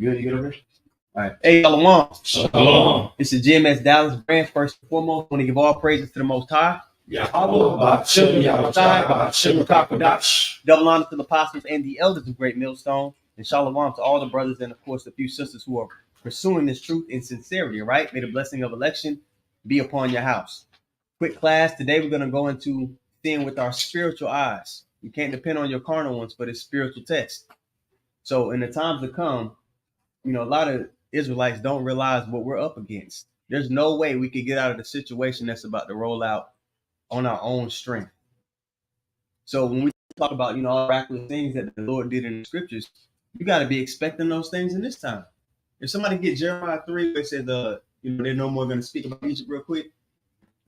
Good, you good over there? All right. Hey, Shalom. Shalom. It's the GMS Dallas brand. First and foremost, I want to give all praises to the Most High. Double honor to the apostles and the elders of Great Millstone. And shalom to all the brothers and, of course, the few sisters who are pursuing this truth in sincerity, right? May the blessing of election be upon your house. Quick class. Today we're going to go into seeing with our spiritual eyes. You can't depend on your carnal ones for this spiritual test. So in the times to come, a lot of Israelites don't realize what we're up against. There's no way we could get out of the situation that's about to roll out on our own strength. So when we talk about, all miraculous things that the Lord did in the scriptures, you got to be expecting those things in this time. If somebody get Jeremiah 3, they said, they're no more going to speak about Egypt real quick,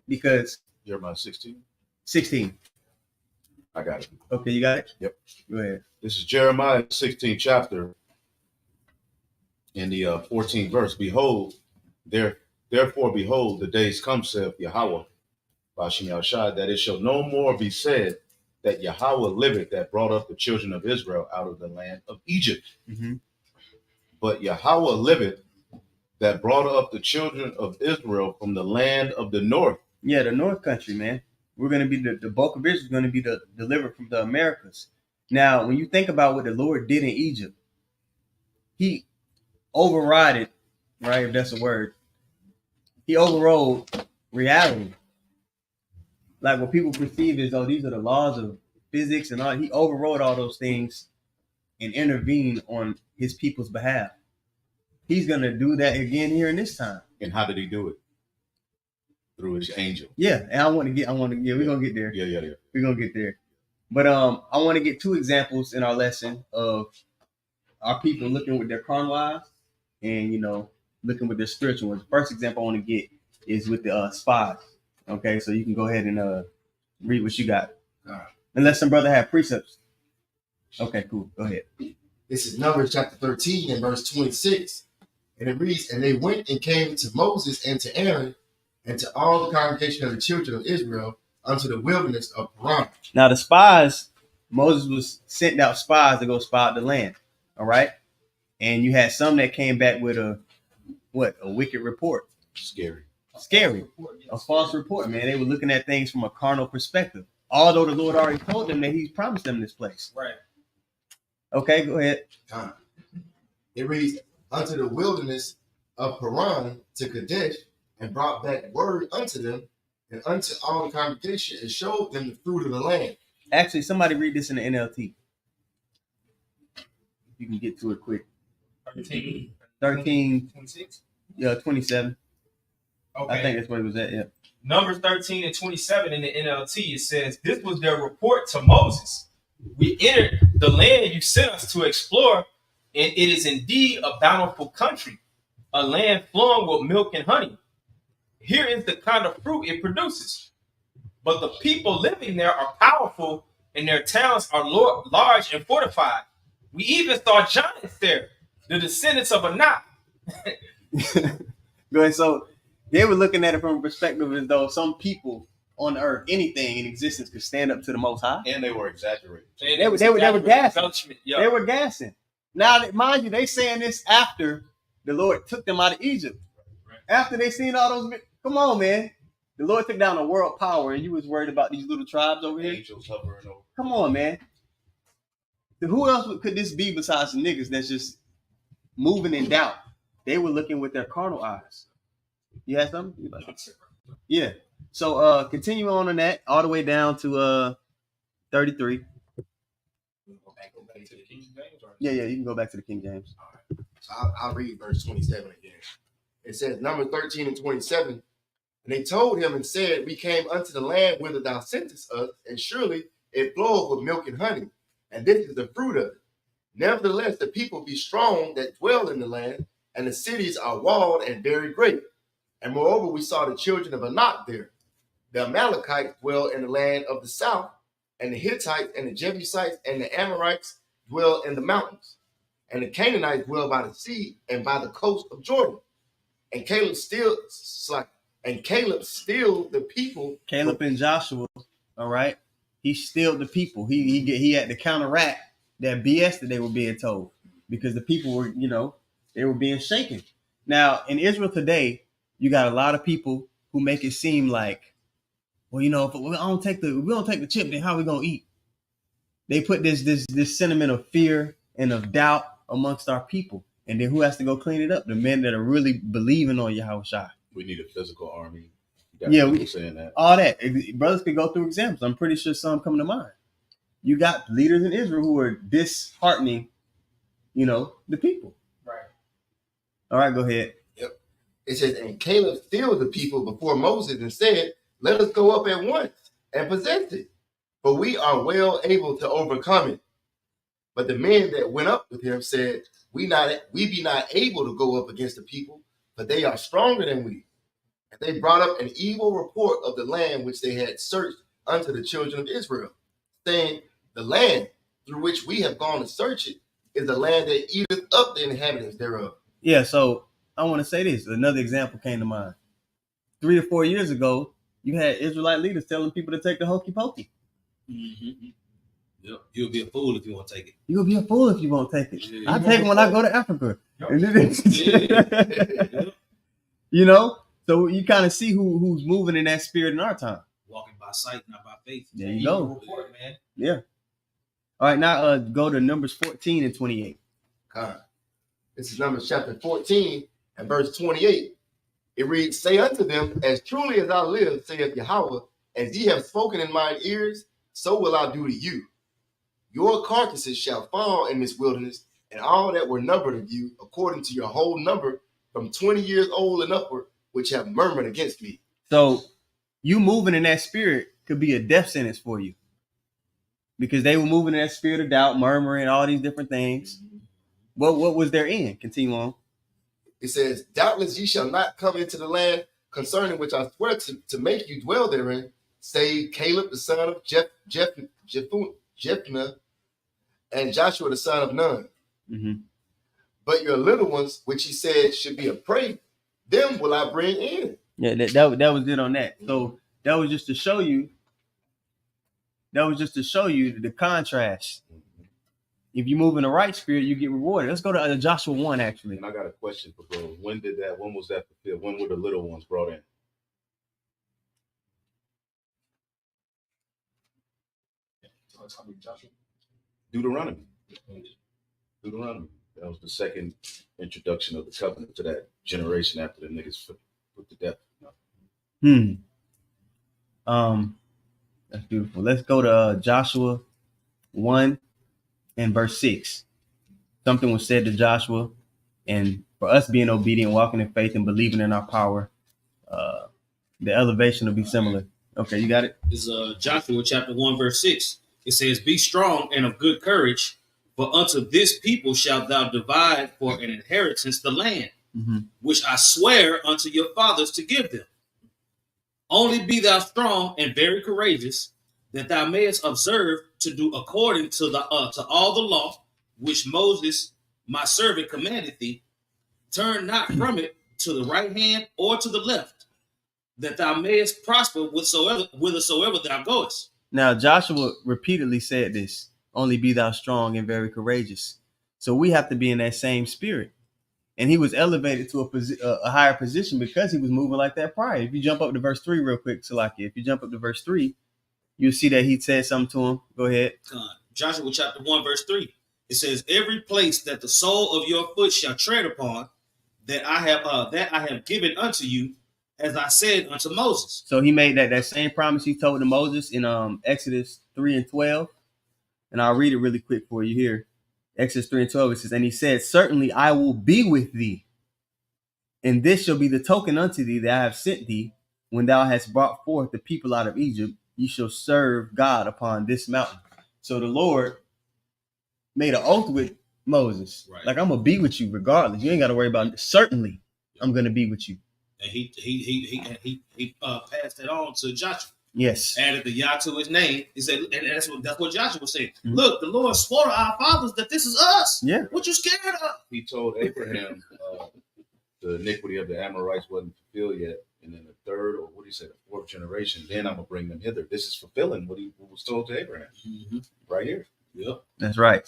because Jeremiah 16. 16. I got it. Okay, you got it? Yep. Go ahead. This is Jeremiah 16 chapter. In the 14th verse, behold, therefore behold, the days come, saith Yahweh, Bashim Yahushua, that it shall no more be said that Yahweh liveth, that brought up the children of Israel out of the land of Egypt. Mm-hmm. But Yahweh liveth, that brought up the children of Israel from the land of the north. Yeah, the north country, man. We're going to be the bulk of Israel is going to be delivered from the Americas. Now, when you think about what the Lord did in Egypt, he overrided, right? If that's a word, he overrode reality. Like what people perceive as, oh, these are the laws of physics and all. He overrode all those things and intervened on his people's behalf. He's gonna do that again here in this time. And how did he do it? Through his angel. Yeah, and we're gonna get there. Yeah. We're gonna get there. But I want to get two examples in our lesson of our people looking with their carnal eyes and looking with their spiritual ones. First example I want to get is with the spies. Okay, so you can go ahead and read what you got. All right. Unless some brother have precepts. Okay, cool. Go ahead. This is Numbers chapter 13 and verse 26. And it reads, and they went and came to Moses and to Aaron and to all the congregation of the children of Israel unto the wilderness of Paran. Now the spies, Moses was sent out spies to go spy out the land. All right. And you had some that came back with a wicked report. Scary. A false report, man. They were looking at things from a carnal perspective, although the Lord already told them that He's promised them this place. Right. Okay, go ahead. It reads, unto the wilderness of Paran to Kadesh, and brought back word unto them and unto all the congregation, and showed them the fruit of the land. Actually, somebody read this in the NLT. You can get to it quick. 13, 26? Yeah, 27. Okay. I think that's where it was at, yeah. Numbers 13 and 27 in the NLT, it says, this was their report to Moses. We entered the land you sent us to explore, and it is indeed a bountiful country, a land flowing with milk and honey. Here is the kind of fruit it produces. But the people living there are powerful, and their towns are large and fortified. We even saw giants there, the descendants of Anak. Go ahead. So they were looking at it from a perspective as though some people on earth, anything in existence, could stand up to the Most High. And they were exaggerating. They were gassing. Yep. They were gassing. Now, mind you, they saying this after the Lord took them out of Egypt. Right. After they seen all those, come on, man. The Lord took down a world power, and you was worried about these little tribes over here. Angels hovering over. Come on, man. Who else could this be besides the niggas that's just moving in doubt? They were looking with their carnal eyes. You had something? Yeah. So continue on in that all the way down to 33. Yeah, you can go back to the King James. All right. So I'll read verse 27 again. It says, number 13 and 27. And they told him and said, we came unto the land whither thou sentest us, and surely it floweth with milk and honey, and this is the fruit of it. Nevertheless, the people be strong that dwell in the land, and the cities are walled and very great. And moreover, we saw the children of Anak there. The Amalekites dwell in the land of the south, and the Hittites and the Jebusites and the Amorites dwell in the mountains. And the Canaanites dwell by the sea and by the coast of Jordan. And Caleb stilled the people. Caleb and Joshua, all right? He stilled the people. He had to counteract that BS that they were being told, because the people were, They were being shaken. Now, in Israel today, you got a lot of people who make it seem like, well, you know, if we don't take the chip, then how we gonna eat? They put this sentiment of fear and of doubt amongst our people. And then who has to go clean it up? The men that are really believing on Yahweh Shai. We need a physical army. Yeah, we saying that. All that. Brothers could go through examples. I'm pretty sure some come to mind. You got leaders in Israel who are disheartening, you know, the people. Right. All right, go ahead. Yep. It says, and Caleb stilled the people before Moses and said, let us go up at once and possess it, for we are well able to overcome it. But the men that went up with him said, we be not able to go up against the people, for they are stronger than we. And they brought up an evil report of the land which they had searched unto the children of Israel, saying, the land through which we have gone to search it is the land that eateth up the inhabitants thereof. Yeah, so I want to say this. Another example came to mind. 3 or 4 years ago, you had Israelite leaders telling people to take the hokey pokey. Mm-hmm. Yep. You'll be a fool if you won't take it. You'll be a fool if you won't take it. Yeah. I take it when I go to Africa. Yep. And then Yeah. you know, so you kind of see who's moving in that spirit in our time. Walking by sight, not by faith. There you Evil go. report, man. Yeah. All right, now go to Numbers 14 and 28. This is Numbers chapter 14 and verse 28. It reads, say unto them, as truly as I live, saith Yahweh, as ye have spoken in mine ears, so will I do to you. Your carcasses shall fall in this wilderness, and all that were numbered of you, according to your whole number, from 20 years old and upward, which have murmured against me. So you moving in that spirit could be a death sentence for you. Because they were moving in that spirit of doubt, murmuring, all these different things. What was their end? Continue on. It says, doubtless ye shall not come into the land concerning which I swear to make you dwell therein, save Caleb the son of Jephunneh, and Joshua the son of Nun. Mm-hmm. But your little ones, which he said should be a prey, them will I bring in. Yeah, that was it on that. So that was just to show you. That was just to show you the contrast. If you move in the right spirit, you get rewarded. Let's go to Joshua 1, actually. And I got a question for bro. When was that fulfilled? When were the little ones brought in? Deuteronomy. That was the second introduction of the covenant to that generation after the niggas put to death. That's beautiful. Let's go to Joshua 1 and verse 6. Something was said to Joshua, and for us being obedient, walking in faith, and believing in our power, the elevation will be similar. Okay, you got it? This is Joshua chapter 1, verse 6. It says, be strong and of good courage, for unto this people shalt thou divide for an inheritance the land, which I swear unto your fathers to give them. Only be thou strong and very courageous, that thou mayest observe to do according to all the law which Moses my servant commanded thee. Turn not from it to the right hand or to the left, that thou mayest prosper whithersoever thou goest. Now, Joshua repeatedly said this, only be thou strong and very courageous. So we have to be in that same spirit. And he was elevated to a higher position because he was moving like that prior. If you jump up to verse 3 real quick, Salaki, if you jump up to verse 3, you'll see that he said something to him. Go ahead. Joshua chapter 1, verse 3. It says, every place that the sole of your foot shall tread upon, that I have given unto you, as I said unto Moses. So he made that same promise he told to Moses in Exodus 3 and 12. And I'll read it really quick for you here. Exodus 3 and 12, it says, and he said, certainly I will be with thee, and this shall be the token unto thee that I have sent thee. When thou hast brought forth the people out of Egypt, ye shall serve God upon this mountain. So the Lord made an oath with Moses. Right. Like, I'm going to be with you regardless. You ain't got to worry about it. Certainly, I'm going to be with you. And he passed that on to Joshua. Yes. Added the Yah to his name. He said, and that's what Joshua said. Look, the Lord swore to our fathers that this is us. Yeah. What you scared of? He told Abraham the iniquity of the Amorites wasn't fulfilled yet. And then the third, or what do you say, the fourth generation, then I'm going to bring them hither. This is fulfilling what was told to Abraham. Right here. Yep. That's right.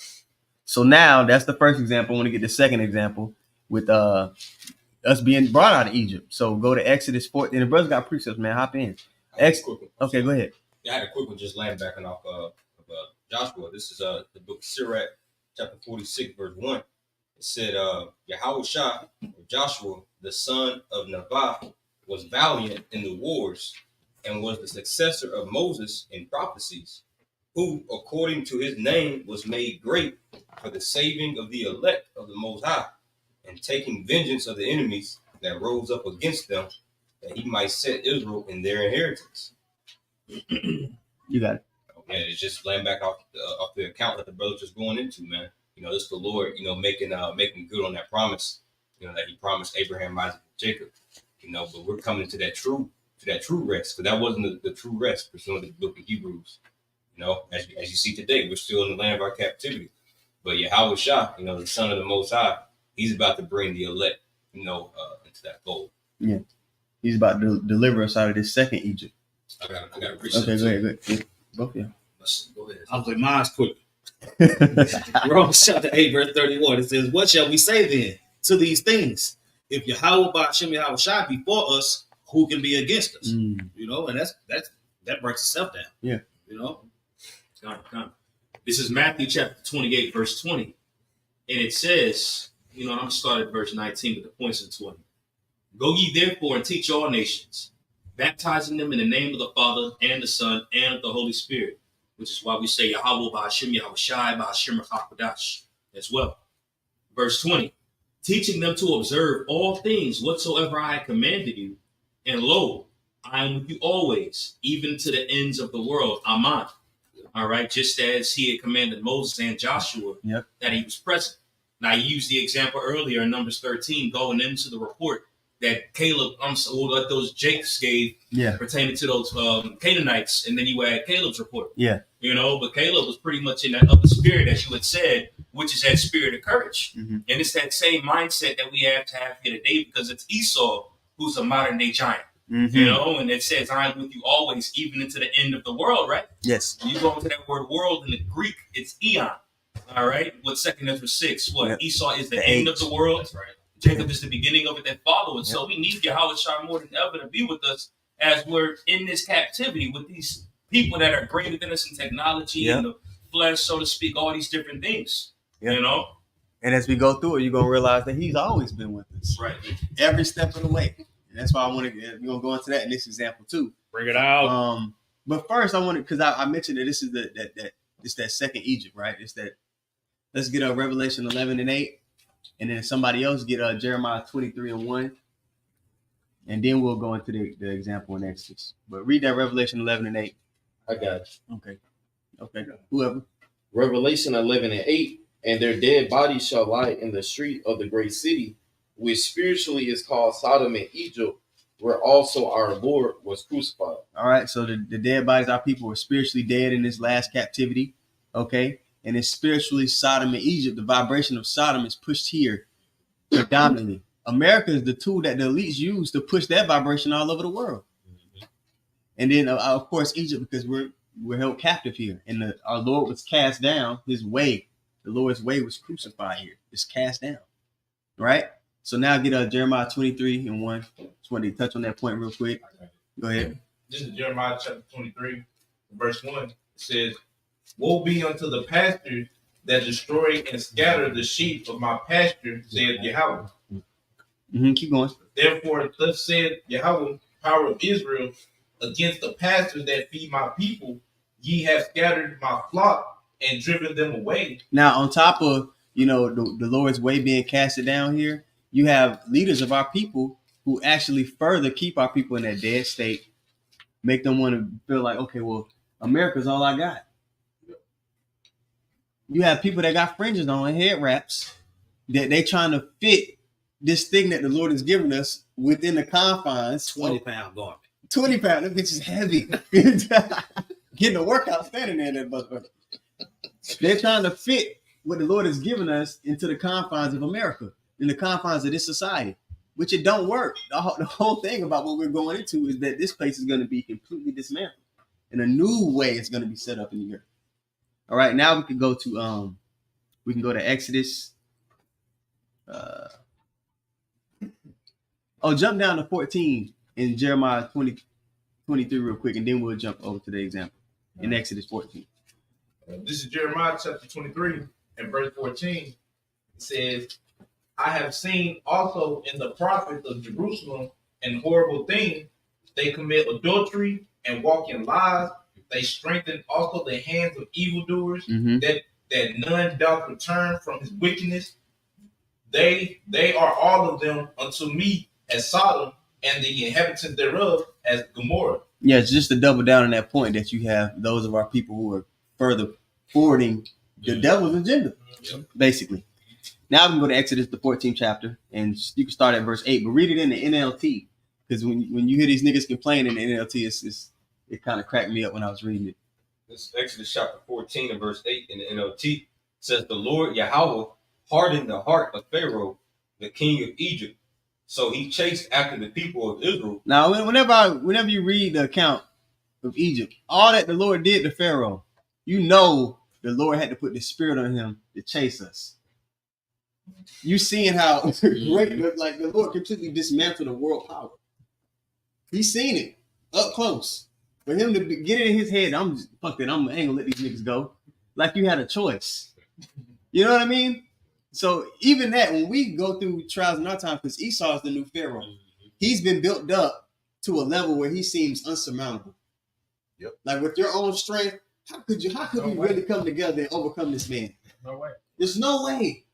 So now that's the first example. I want to get the second example. with us being brought out of Egypt. So go to Exodus 4. And the brothers got precepts, man. Hop in. Okay, go ahead. I had a quick one just laying back on off of Joshua. This is the book of Sirach, chapter 46, verse 1. It said, Yahushua, or Joshua, the son of Nevaeh, was valiant in the wars and was the successor of Moses in prophecies, who, according to his name, was made great for the saving of the elect of the Most High, and taking vengeance of the enemies that rose up against them, that he might set Israel in their inheritance. You got it. Okay, it's just laying back off the account that the brother's just going into, man. This the Lord, making good on that promise, that he promised Abraham, Isaac, and Jacob. But we're coming to that true rest, because that wasn't the true rest pursuant to the book of Hebrews. As you see today, we're still in the land of our captivity. But Yahushua, the Son of the Most High, he's about to bring the elect, into that fold. Yeah, he's about to deliver us out of this second Egypt. I got a precept. Okay, go ahead. Yeah. Both of you. Go ahead. I was like, mine's quick. Romans chapter 8, verse 31. It says, what shall we say then to these things? If Yahweh Ba'ashem Yahushua be for us, who can be against us? And that breaks itself down. Yeah. This is Matthew chapter 28, verse 20. And it says, I'm going to start at verse 19 with the points of 20. Go ye therefore and teach all nations, baptizing them in the name of the Father and the Son and of the Holy Spirit, which is why we say Yahweh Ba'ashem Yahushai Ba'ashem HaKodash as well. Verse 20, teaching them to observe all things whatsoever I have commanded you, and lo, I am with you always, even to the ends of the world. Amen. All right, just as he had commanded Moses and Joshua that he was present. Now, I used the example earlier in Numbers 13, going into the report that Caleb, that those Jakes gave pertaining to those Canaanites, and then you add Caleb's report. Yeah. But Caleb was pretty much in that other spirit, as you had said, which is that spirit of courage. Mm-hmm. And it's that same mindset that we have to have here today, because it's Esau who's a modern day giant. Mm-hmm. And it says, I am with you always, even into the end of the world, right? Yes. When you go into that word world in the Greek, it's eon. All right. What 2 Ezra 6? What? Yep. Esau is the end of the world. That's right. Jacob is the beginning of it that follows. Yep. So we need Yahushua more than ever to be with us as we're in this captivity with these people that are greater than us in technology and the flesh, so to speak, all these different things. Yep. And as we go through it, you're going to realize that he's always been with us. Right. Every step of the way. And that's why we're going to go into that in this example too. Bring it out. But first I want to, because I mentioned that this is that second Egypt, right? It's that, let's get a Revelation 11 and 8. And then somebody else get Jeremiah 23 and 1. And then we'll go into the example in Exodus. But read that Revelation 11 and 8. I got you. Okay. Whoever. Revelation 11 and 8. And their dead bodies shall lie in the street of the great city, which spiritually is called Sodom and Egypt, where also our Lord was crucified. All right. So the dead bodies, our people were spiritually dead in this last captivity. Okay. And it's spiritually Sodom and Egypt. The vibration of Sodom is pushed here predominantly. America is the tool that the elites use to push that vibration all over the world. Mm-hmm. And then, of course, Egypt, because we're held captive here. And our Lord was cast down. His way, the Lord's way was crucified here. It's cast down. Right? So now get Jeremiah 23 and 1. Just wanted to touch on that point real quick. Go ahead. This is Jeremiah chapter 23, verse 1. It says, woe be unto the pastors that destroy and scatter the sheep of my pasture, saith Yahweh. Mm-hmm. Keep going. Therefore, thus said Yahweh, power of Israel, against the pastors that feed my people, ye have scattered my flock and driven them away. Now, on top of the Lord's way being casted down here, you have leaders of our people who actually further keep our people in that dead state, make them want to feel like, okay, well, America's all I got. You have people that got fringes on and head wraps that they trying to fit this thing that the Lord has given us within the confines. 20-pound garment. 20 pounds. That bitch is heavy. Getting a workout standing there in that motherfucker. They're trying to fit what the Lord has given us into the confines of America, in the confines of this society, which it don't work. The whole thing about what we're going into is that this place is going to be completely dismantled, and a new way is going to be set up in the earth. All right, now we can go to Exodus Oh, jump down to 14 in Jeremiah 23 real quick, and then we'll jump over to the example in Exodus 14. This is Jeremiah chapter 23 and verse 14. It says, I have seen also in the prophets of Jerusalem an horrible thing. They commit adultery and walk in lies. They strengthen also the hands of evildoers, that none doth return from his wickedness. They are all of them unto me as Sodom, and the inhabitants thereof as Gomorrah. Yeah, it's just to double down on that point that you have those of our people who are further forwarding the devil's agenda, basically. Now we can go to Exodus, the 14th chapter, and you can start at verse 8, but read it in the NLT, because when you hear these niggas complain in the NLT, it kind of cracked me up when I was reading it. This is Exodus chapter 14 and verse 8 in the NLT. It says, the Lord Yahweh hardened the heart of Pharaoh, the king of Egypt, so he chased after the people of Israel. Now, whenever you read the account of Egypt, all that the Lord did to Pharaoh, you know the Lord had to put the spirit on him to chase us. You seeing how great, like the Lord completely dismantled the world power. He's seen it up close. For him to get it in his head, I ain't gonna let these niggas go. Like you had a choice. You know what I mean? So even that, when we go through trials in our time, because Esau is the new Pharaoh, he's been built up to a level where he seems unsurmountable. Yep. Like with your own strength, how could we really come together and overcome this man? No way. There's no way.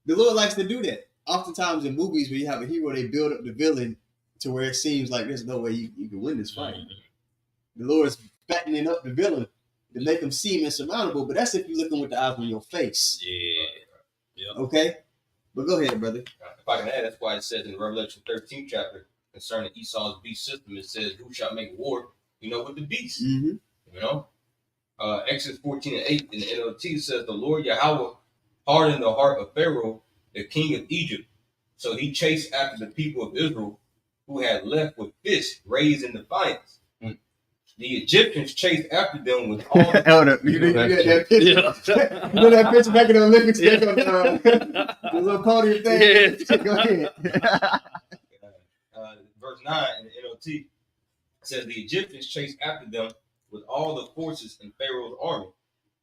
The Lord likes to do that. Oftentimes in movies where you have a hero, they build up the villain to where it seems like there's no way you can win this fight. The Lord's fattening up the villain to make him seem insurmountable, but that's if you're looking with the eyes on your face. Yeah. Okay? But go ahead, brother. If I can add, that's why it says in Revelation 13th chapter concerning Esau's beast system, it says, who shall make war, with the beast? Exodus 14 and 8 in the NLT says, the Lord Yahweh hardened the heart of Pharaoh, the king of Egypt, so he chased after the people of Israel, who had left with fists raised in defiance. The Egyptians chased after them with all the... Hold up. You know that picture? You know that picture back in the Olympics? The little podium thing? Yeah. Go ahead. Verse 9 in the NLT says, the Egyptians chased after them with all the forces in Pharaoh's army,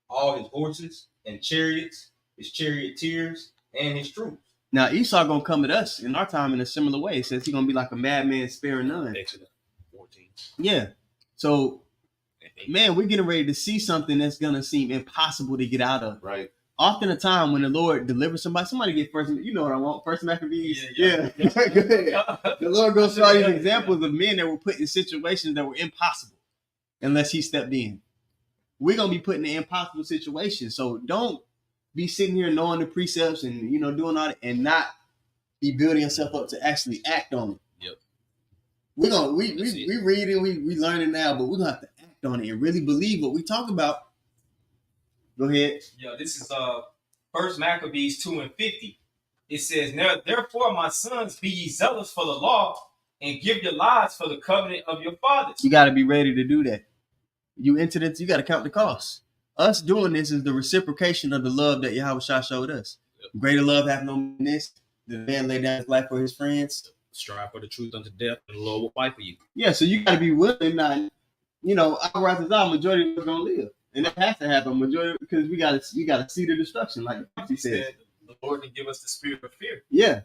all his horses and chariots, his charioteers, and his troops. Now, Esau going to come at us in our time in a similar way. It says he's going to be like a madman sparing none. Exodus 14. Yeah. So, man, we're getting ready to see something that's going to seem impossible to get out of. Right. Often a time when the Lord delivers somebody get first, you know what I want, first Maccabees. Yeah. Go ahead. The Lord goes through all these examples of men that were put in situations that were impossible unless he stepped in. We're going to be put in an impossible situation. So don't be sitting here knowing the precepts and, doing all that and not be building yourself up to actually act on it. We read it, we learn it now, but we're gonna have to act on it and really believe what we talk about. Go ahead. Yeah, this is First Maccabees 2 and 50. It says, now therefore, my sons, be ye zealous for the law, and give your lives for the covenant of your fathers. You gotta be ready to do that. You gotta count the cost. Us doing this is the reciprocation of the love that Yahweh Shah showed us. Greater love hath no man than this. The man laid down his life for his friends. Strive for the truth unto death, and the Lord will fight for you. Yeah, so you got to be willing. Our right is our majority of us gonna live, and that has to happen. Majority, because we got to see the destruction, like he said. The Lord didn't give us the spirit of fear. Yeah,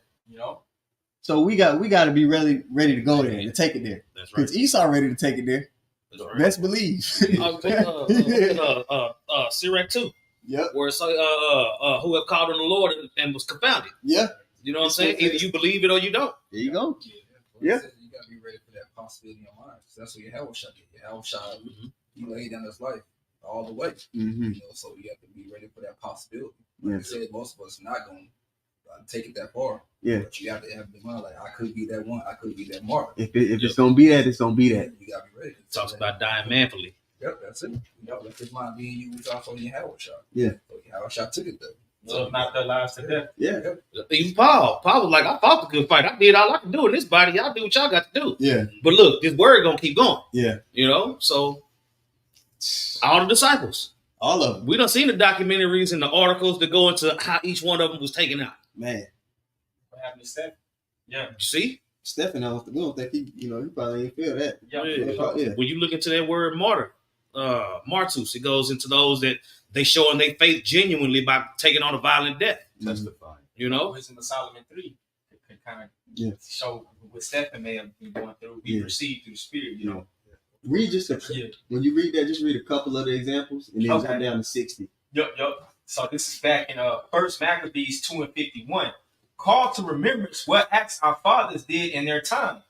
So we got to be ready to go there and take it there. That's right. Because Esau ready to take it there. That's right. Best believe. Sirach 2. Yep. Where it's who have called on the Lord and was confounded. Yeah. You know what I'm saying? Either you believe it or you don't. There you go. Yeah. You gotta be ready for that possibility in your life. That's what Yahweh Shah did. Yahweh Shah, he laid down his life all the way. So you have to be ready for that possibility. Like I said, most of us are not going to take it that far. Yeah. But you have to have the mind like, I could be that one. I could be that mark. If it's going to be that, it's going to be that. You got to be ready. It talks about dying manfully. Yep, that's it. Let this mind be in you, which also Yahweh Shah. Yeah. So Yahweh Shah took it though. Love not their lives to death. Yeah. Even Paul was like, I fought the good fight. I did all I can do in this body. Y'all do what y'all got to do. Yeah. But look, this word gonna keep going. Yeah. So all the disciples. All of them. We done seen the documentaries and the articles that go into how each one of them was taken out. Man. What happened to Stephen? Yeah. See? Stephen, we don't think he probably ain't feel that. Yeah. When you look into that word martyr, martus, it goes into those that they showing their faith genuinely by taking on a violent death. Testifying. You know? Wisdom of Solomon 3 could kind Yeah. of show what Stephen may have been going through, be received through the Spirit, you know. Read just when you read that, just read a couple of the examples and then Okay. jump down to 60. Yep. So this is back in First Maccabees 2:51. Call to remembrance what acts our fathers did in their time.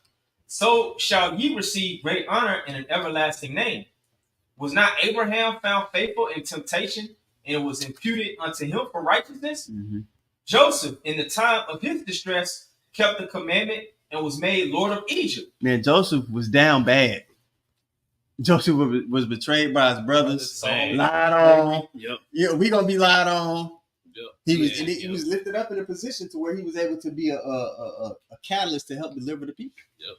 So shall ye receive great honor and an everlasting name. Was not Abraham found faithful in temptation, and it was imputed unto him for righteousness? Mm-hmm. Joseph, in the time of his distress, kept the commandment and was made Lord of Egypt. Man, Joseph was down bad. Joseph was betrayed by his brothers, lied on. Yep. Yeah, we gonna be lied on. Yep. He was lifted up in a position to where he was able to be a catalyst to help deliver the people. Yep.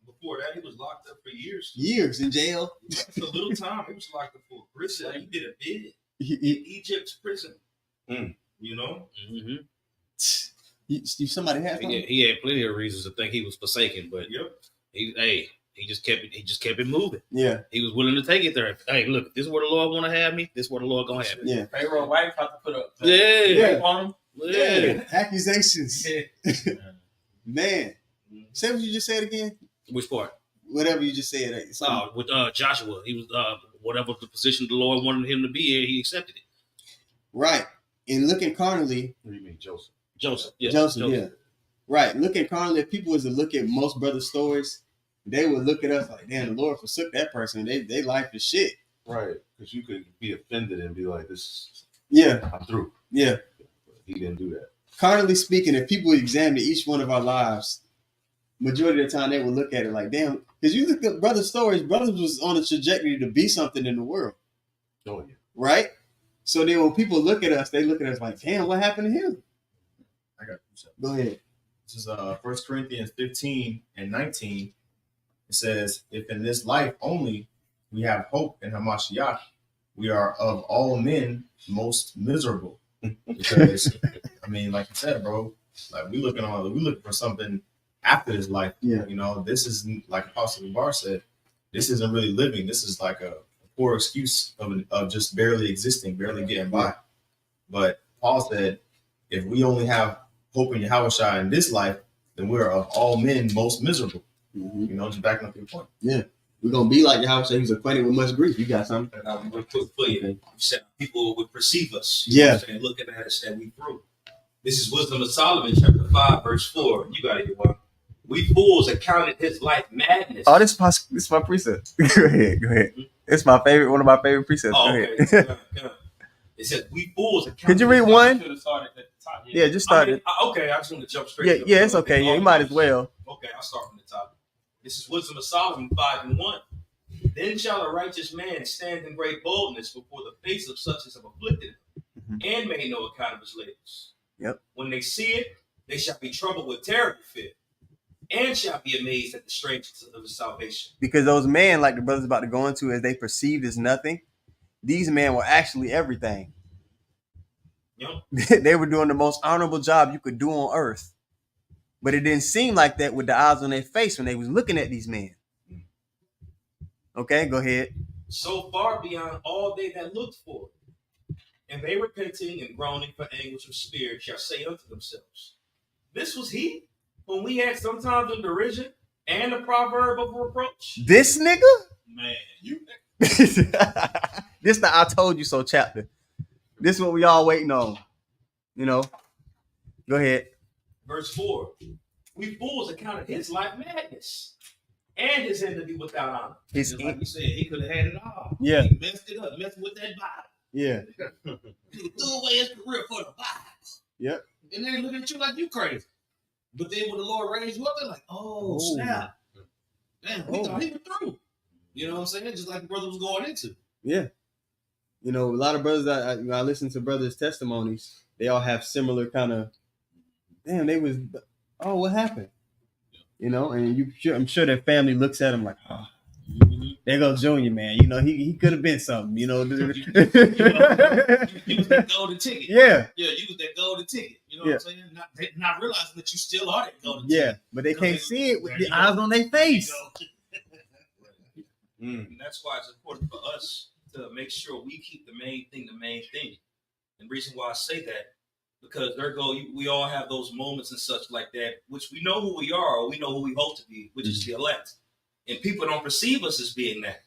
Before that, he was locked up for years. Years in jail. For a little time, he was locked up for a prison. He did a bid in He, Egypt's prison. You know? Mm-hmm. Somebody had something? He had plenty of reasons to think he was forsaken, but he just kept it moving. Yeah. He was willing to take it there. Hey, look, if this is where the Lord want to have me, this is where the Lord gonna have me. Yeah. Pharaoh's wife had to put a Yeah. on him. Yeah. Accusations. Yeah. Man. Say what you just said again. Which part? Whatever you just said. With Joshua, he was whatever the position the Lord wanted him to be in, he accepted it. Right. And looking carnally. What do you mean, Joseph? Joseph, yeah. Right. Looking carnally, if people was to look at most brothers' stories, they would look at us like, damn, the Lord forsook that person. They life is shit. Right. Because you could be offended and be like, this. Yeah. I'm through. Yeah. But he didn't do that. Carnally speaking, if people examine each one of our lives, majority of the time they will look at it like, damn, because you look at brothers' stories, brothers was on a trajectory to be something in the world. Oh, yeah. Right? So then when people look at us, they look at us like, damn, what happened to him? I got you. Go ahead. This is 1 Corinthians 15 and 19. It says, if in this life only we have hope in Hamashiach, we are of all men most miserable. Because, I mean, like you said, bro, like we looking for something after this life. Yeah. You know, this is like Apostle Bar said, this isn't really living. This is like a poor excuse of just barely existing, barely getting by. But Paul said, if we only have hope in Yahushua in this life, then we're of all men most miserable. Mm-hmm. You know, just backing up your point. Yeah. We're going to be like Yahweh said, he was acquainted with much grief. You got something? And I'm going to put for you. You said people would perceive us. Yeah. Looking at us that we through. This is Wisdom of Solomon, chapter 5, verse 4. You got it, one. We fools accounted his life madness. Oh, this is my precept. Go ahead. It's my favorite, one of my favorite precepts. Oh, Go okay. ahead. It says we fools accounted. Could you read one? Should have started at the top. Yeah, just start it. Okay, I just want to jump straight. Yeah, it's okay. Yeah, you might as well. Okay, I'll start from the top. This is Wisdom of Solomon 5 and 1. Then shall a righteous man stand in great boldness before the face of such as have afflicted him, and made no account of his labors. Yep. When they see it, they shall be troubled with terrible fear, and shall be amazed at the strangeness of his salvation. Because those men, like the brothers about to go into, as they perceived as nothing, these men were actually everything. Yep. They were doing the most honorable job you could do on earth. But it didn't seem like that with the eyes on their face when they was looking at these men. Okay, go ahead. So far beyond all they that looked for it. And they repenting and groaning for anguish of spirit shall say unto themselves, this was he whom we had sometimes in derision and a proverb of reproach. This nigga? Man, you This the I told you so chapter. This is what we all waiting on. You know. Go ahead. Verse 4. We fools accounted his life madness, and his end to be without honor. His Just like you said, he could have had it all. Yeah. He messed it up, messing with that Bible. Yeah. He threw away his career for the Bible. Yep. And then look at you like you crazy. But then when the Lord raised you up, they're like, oh, snap. Damn, we thought he was through. You know what I'm saying? Just like the brother was going into. Yeah. You know, a lot of brothers, I listen to brothers' testimonies. They all have similar kind of, damn, they was, oh, what happened? You know, and I'm sure their family looks at them like, oh, There goes Junior, man. You know, he could have been something, you know. You was that golden ticket. Yeah. Yeah, you was that golden ticket. You know Yeah. what I'm saying? Not realizing that you still are that golden Yeah, ticket. but they can't see it with There the you go. eyes on their face. And that's why it's important for us to make sure we keep the main thing the main thing. And the reason why I say that, because we all have those moments and such like that, which we know who we are, or we know who we hope to be, which is the elect. And people don't perceive us as being that.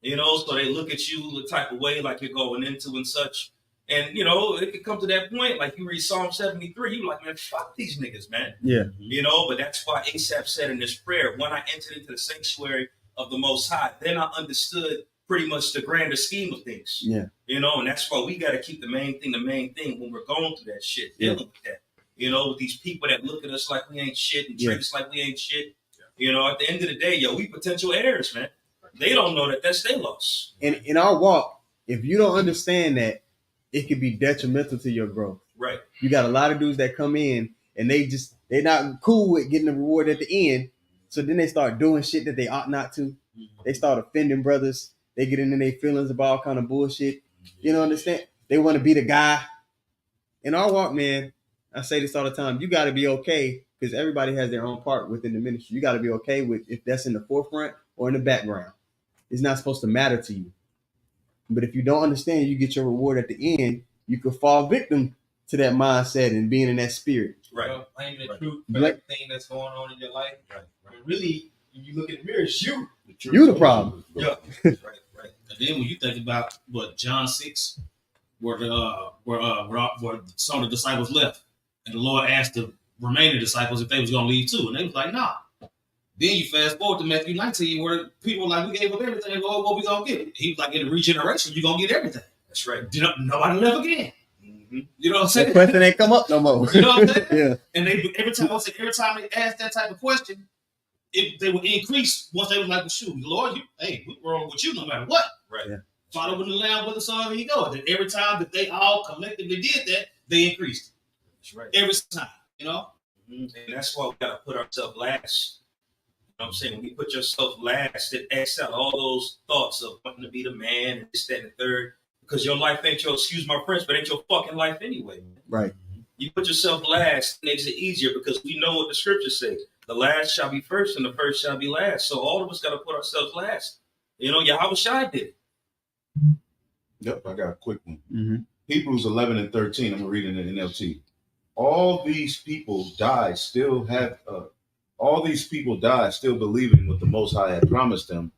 You know, so they look at you the type of way like you're going into and such. And, you know, it could come to that point, like you read Psalm 73, you're like, man, fuck these niggas, man. Yeah. You know, but that's why Asaph said in this prayer, when I entered into the sanctuary of the Most High, then I understood pretty much the grander scheme of things. Yeah. You know, and that's why we got to keep the main thing when we're going through that shit, dealing with that. You know, with these people that look at us like we ain't shit and treat us like we ain't shit. You know, at the end of the day, yo, we potential heirs, man. They don't know that that's their loss. And in our walk, if you don't understand that, it could be detrimental to your growth. Right. You got a lot of dudes that come in and they're not cool with getting the reward at the end. So then they start doing shit that they ought not to. They start offending brothers. They get into their feelings about all kind of bullshit. You know, understand? They want to be the guy. In our walk, man, I say this all the time. You got to be okay, because everybody has their own part within the ministry. You got to be okay with if that's in the forefront or in the background. It's not supposed to matter to you. But if you don't understand, you get your reward at the end, you could fall victim to that mindset and being in that spirit. Right. Claiming the truth for everything that's going on in your life. Right. And really, when you look in the mirror, it's you. You the problem. Yeah. Right. And then when you think about what John 6, where some of the disciples left, and the Lord asked the remaining disciples if they was gonna leave too, and they was like, nah. Then you fast forward to Matthew 19, where people were like, we gave up everything. They go, what we gonna get? He was like, in the regeneration, you're gonna get everything. That's right. Nobody left again. Mm-hmm. You know what I'm saying? That question ain't come up no more. You know what I'm saying? Yeah. And every time they asked that type of question, they would increase once they was like, well, shoot, Lord, we're wrong with you no matter what. Right. Yeah. Following the Lamb with the Son, he goes. And every time that they all collectively did that, they increased. That's right. Every time, you know? Mm-hmm. And that's why we got to put ourselves last. You know what I'm saying? When you put yourself last, it X out all those thoughts of wanting to be the man and this, that, and the third. Because your life ain't your, excuse my French, but ain't your fucking life anyway. Right. You put yourself last, it makes it easier because we know what the scriptures say. The last shall be first and the first shall be last. So all of us got to put ourselves last. You know, Yahweh Shai did it. Yep, I got a quick one. Mm-hmm. Hebrews 11 and 13, I'm reading it in NLT. All these people died still believing what the Most High had promised them.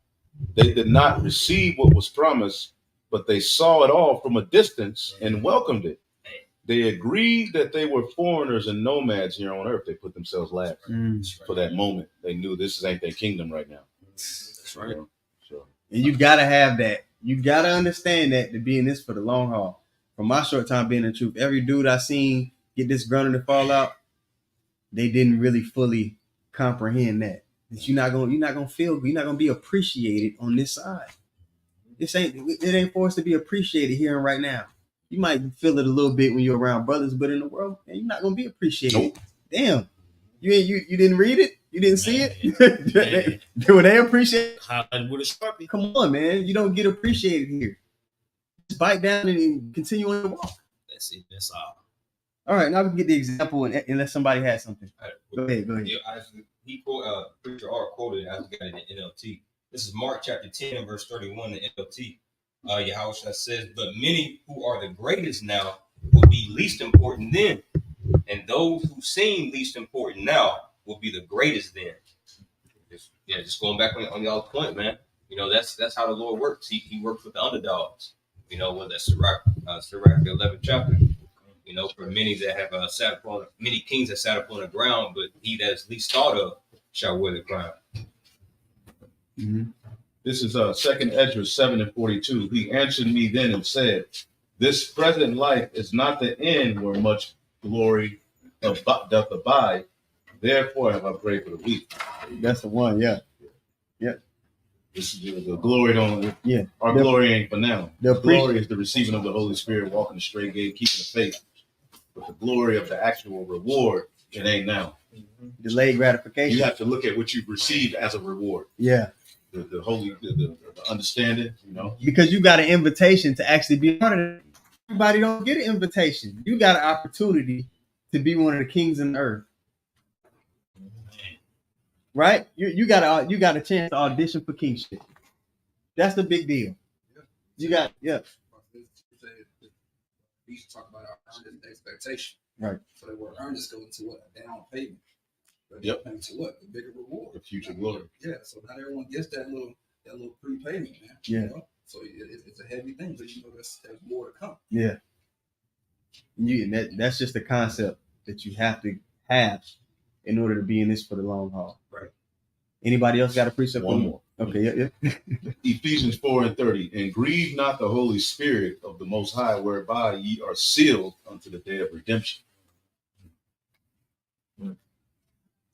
They did not receive what was promised, but they saw it all from a distance and welcomed it. They agreed that they were foreigners and nomads here on earth. They put themselves last for that moment. They knew this ain't their kingdom right now. That's right. So. And you got to have that. You got to understand that to be in this for the long haul. From my short time being in truth, every dude I seen get this grounded and fall out, they didn't really fully comprehend that you're not gonna feel good. You're not gonna be appreciated on this side. It ain't for us to be appreciated here and right now. You might feel it a little bit when you're around brothers, but in the world, man, you're not gonna be appreciated. Nope. Damn, you didn't read it, you didn't see it. Would they appreciate it? Come on, man, you don't get appreciated here. Just bite down and continue on your walk. That's it. That's all. All right, now we can get the example unless somebody has something. Go ahead. Preacher R quoted as we got it in NLT. This is Mark chapter 10 and verse 31 in NLT. Yahweh says, but many who are the greatest now will be least important then. And those who seem least important now will be the greatest then. Just going back on y'all's point, man. You know, that's how the Lord works. He works with the underdogs. You know, whether that's Sirach, the 11th chapter. You know, for many that have many kings that sat upon the ground, but he that is least thought of shall wear the crown. Mm-hmm. This is 2nd Ezra 7 and 42. He answered me then and said, this present life is not the end where much glory doth abide. Therefore have I prayed for the weak. That's the one, yeah. This is the glory our glory ain't for now. The glory is the receiving of the Holy Spirit, walking the straight gate, keeping the faith. But the glory of the actual reward, it ain't now. Delayed gratification. You have to look at what you've received as a reward. Yeah. the holy, the understanding, you know. Because you got an invitation to actually be part of it. Everybody don't get an invitation. You got an opportunity to be one of the kings on the earth. Right? You got a chance to audition for kingship. That's the big deal. You got We should talk about our earnest expectation. Right. So the word earnest goes into what? A down payment. Yep. To what? The bigger reward. The future glory. Yeah. So not everyone gets that little prepayment, man. Yeah. You know? So it's a heavy thing, but you know there's more to come. Yeah. That's just the concept that you have to have in order to be in this for the long haul. Right. Anybody else got a precept? One more. Okay, yeah. Ephesians 4:30. And grieve not the Holy Spirit of the Most High, whereby ye are sealed unto the day of redemption.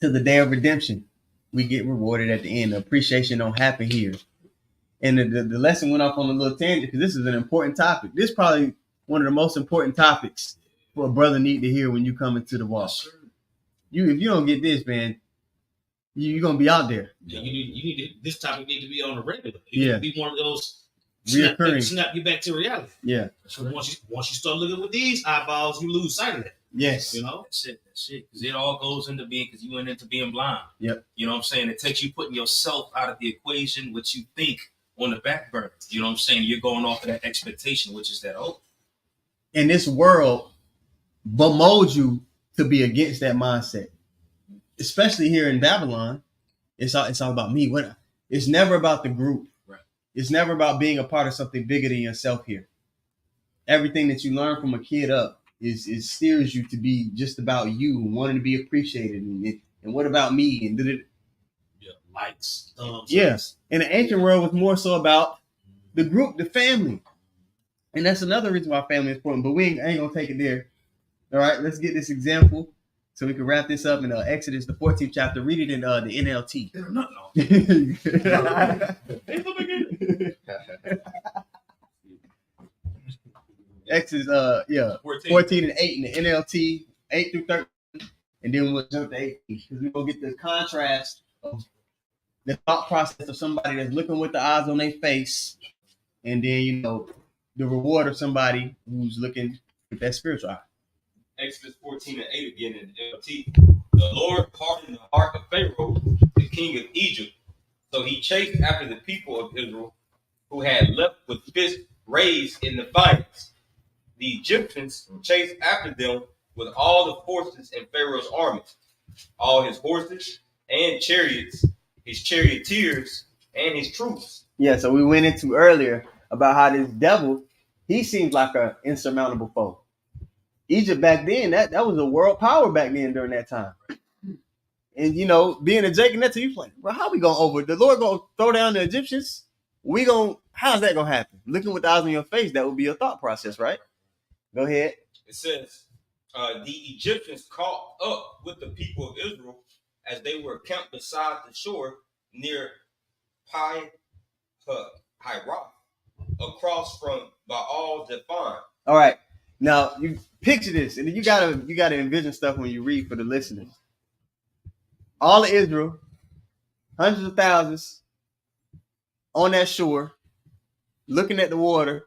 To the day of redemption, we get rewarded at the end. The appreciation don't happen here. And the lesson went off on a little tangent because this is an important topic. This is probably one of the most important topics for a brother need to hear when you come into the walk. If you don't get this, man, you're gonna be out there. Yeah, you need this topic need to be on a regular. Yeah. Be one of those Reoccurring. snap you back to reality. Yeah. So once you start looking with these eyeballs, you lose sight of that. Yes. You know, that's it. Because it all goes into being, because you went into being blind. Yep. You know what I'm saying? It takes you putting yourself out of the equation, what you think on the back burner. You know what I'm saying? You're going off of that expectation, which is that, And this world bemolds you to be against that mindset. Especially here in Babylon, it's all about me. It's never about the group. Right. It's never about being a part of something bigger than yourself here. Everything that you learn from a kid up is steers you to be just about you, wanting to be appreciated, and what about me? And likes, thumbs. Yes. In the ancient world, it was more so about the group, the family, and that's another reason why family is important. But we ain't gonna take it there. All right, let's get this example. So we can wrap this up in Exodus, the 14th chapter. Read it in the NLT. Exodus, 14 and 8 in the NLT, 8 through 13. And then we'll jump to 18 because we're going to get the contrast of the thought process of somebody that's looking with the eyes on their face. And then, the reward of somebody who's looking with that spiritual eye. Exodus 14 and 8 again in the NLT. The Lord hardened the heart of Pharaoh, the king of Egypt, so he chased after the people of Israel who had left with fists raised in defiance. The Egyptians chased after them with all the forces in Pharaoh's army, all his horses and chariots, his charioteers, and his troops. Yeah, so we went into earlier about how this devil, he seems like an insurmountable foe. Egypt back then, that was a world power back then during that time. And, being a Jacob Neto, you like, bro, how we going the Lord going to throw down the Egyptians? How's that going to happen? Looking with the eyes on your face, that would be your thought process, right? Go ahead. It says, the Egyptians caught up with the people of Israel as they were camped beside the shore near Pi-Hahiroth, across from Baal-Zephon. All right. Now, you picture this, and you gotta envision stuff when you read for the listeners. All of Israel, hundreds of thousands, on that shore, looking at the water.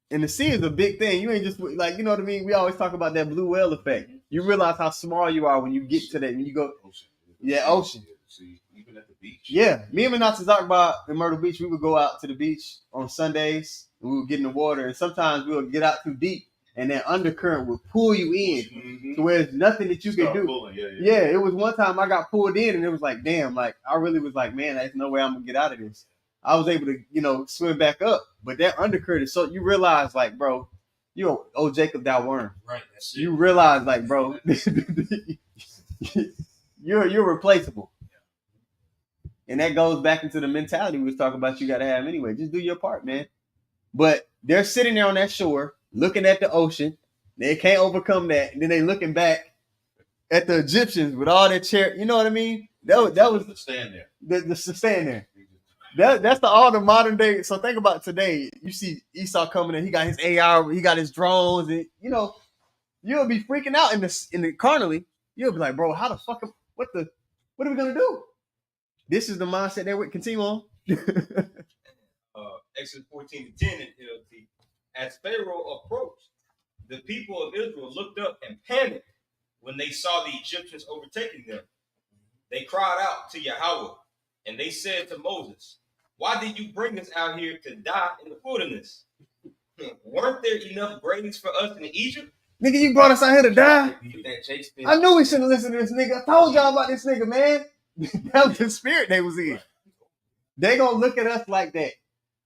And the sea is a big thing. You ain't just like, you know what I mean? We always talk about that blue whale effect. You realize how small you are when you get to that, when you go, ocean. Even at the beach. Yeah, me and Manasa Zakba in Myrtle Beach, we would go out to the beach on Sundays, and we would get in the water, and sometimes we would get out too deep, and that undercurrent would pull you in to where there's nothing that you can do. Pulling, yeah, it was one time I got pulled in, and it was like, damn, like I really was like, man, there's no way I'm gonna get out of this. I was able to, swim back up, but that undercurrent is so, you realize, like, bro, you're old Jacob thou worm. Right. That's it. You realize, like, bro, you're replaceable. And that goes back into the mentality we was talking about you got to have anyway. Just do your part, man. But they're sitting there on that shore, looking at the ocean. They can't overcome that. And then they looking back at the Egyptians with all their you know what I mean? That was the stand there. The stand there. That's all the modern day. So think about today. You see Esau coming in. He got his AR. He got his drones. And, you'll be freaking out in the carnally. You'll be like, bro, how the fuck? What are we going to do? This is the mindset that we continue on. Exodus 14 to 10 in NLT. As Pharaoh approached, the people of Israel looked up and panicked when they saw the Egyptians overtaking them. They cried out to Yahweh, and they said to Moses, "Why did you bring us out here to die in the wilderness? Weren't there enough graves for us in Egypt?" Nigga, you brought us out here to die. That Shakespeare. I knew we shouldn't listen to this nigga. I told y'all about this nigga, man. That was the spirit they was in. They gonna look at us like that.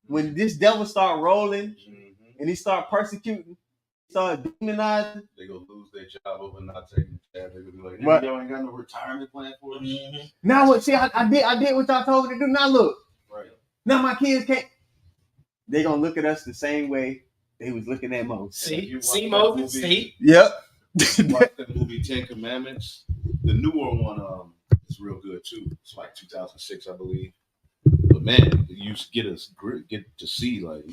When this devil start rolling and he start persecuting, start demonizing, They gonna lose their job over not taking the jab. They gonna be like, Right. y'all ain't got no retirement plan for us. now what? See, I did what y'all told me to do. Now look, Right. now my kids can't. They gonna look at us the same way they was looking at Moses. See Moses? See? Yep. Watch that movie 10 Commandments. The newer one is real good too. It's like 2006, I believe. But man, you get to see like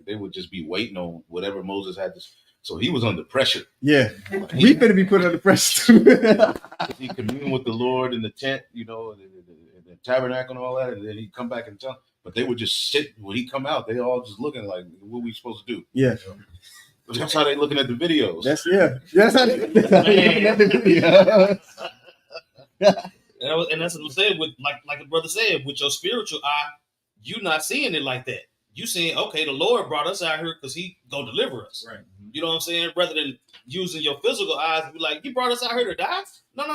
they would just be waiting on whatever Moses had to. So he was under pressure. Yeah, we finna be put under pressure too. He communed with the Lord in the tent, you know, the tabernacle and all that, and then he'd come back and tell. But they would just sit when he come out. They all just looking like, what we supposed to do? Yeah, But that's how they looking at the videos. that's how they looking at the video. And that's what I'm saying. With like the brother said, with your spiritual eye, you not seeing it like that. You saying, okay, the Lord brought us out here because He gonna deliver us. Right. You know what I'm saying? Rather than using your physical eyes to be like, you brought us out here to die? No.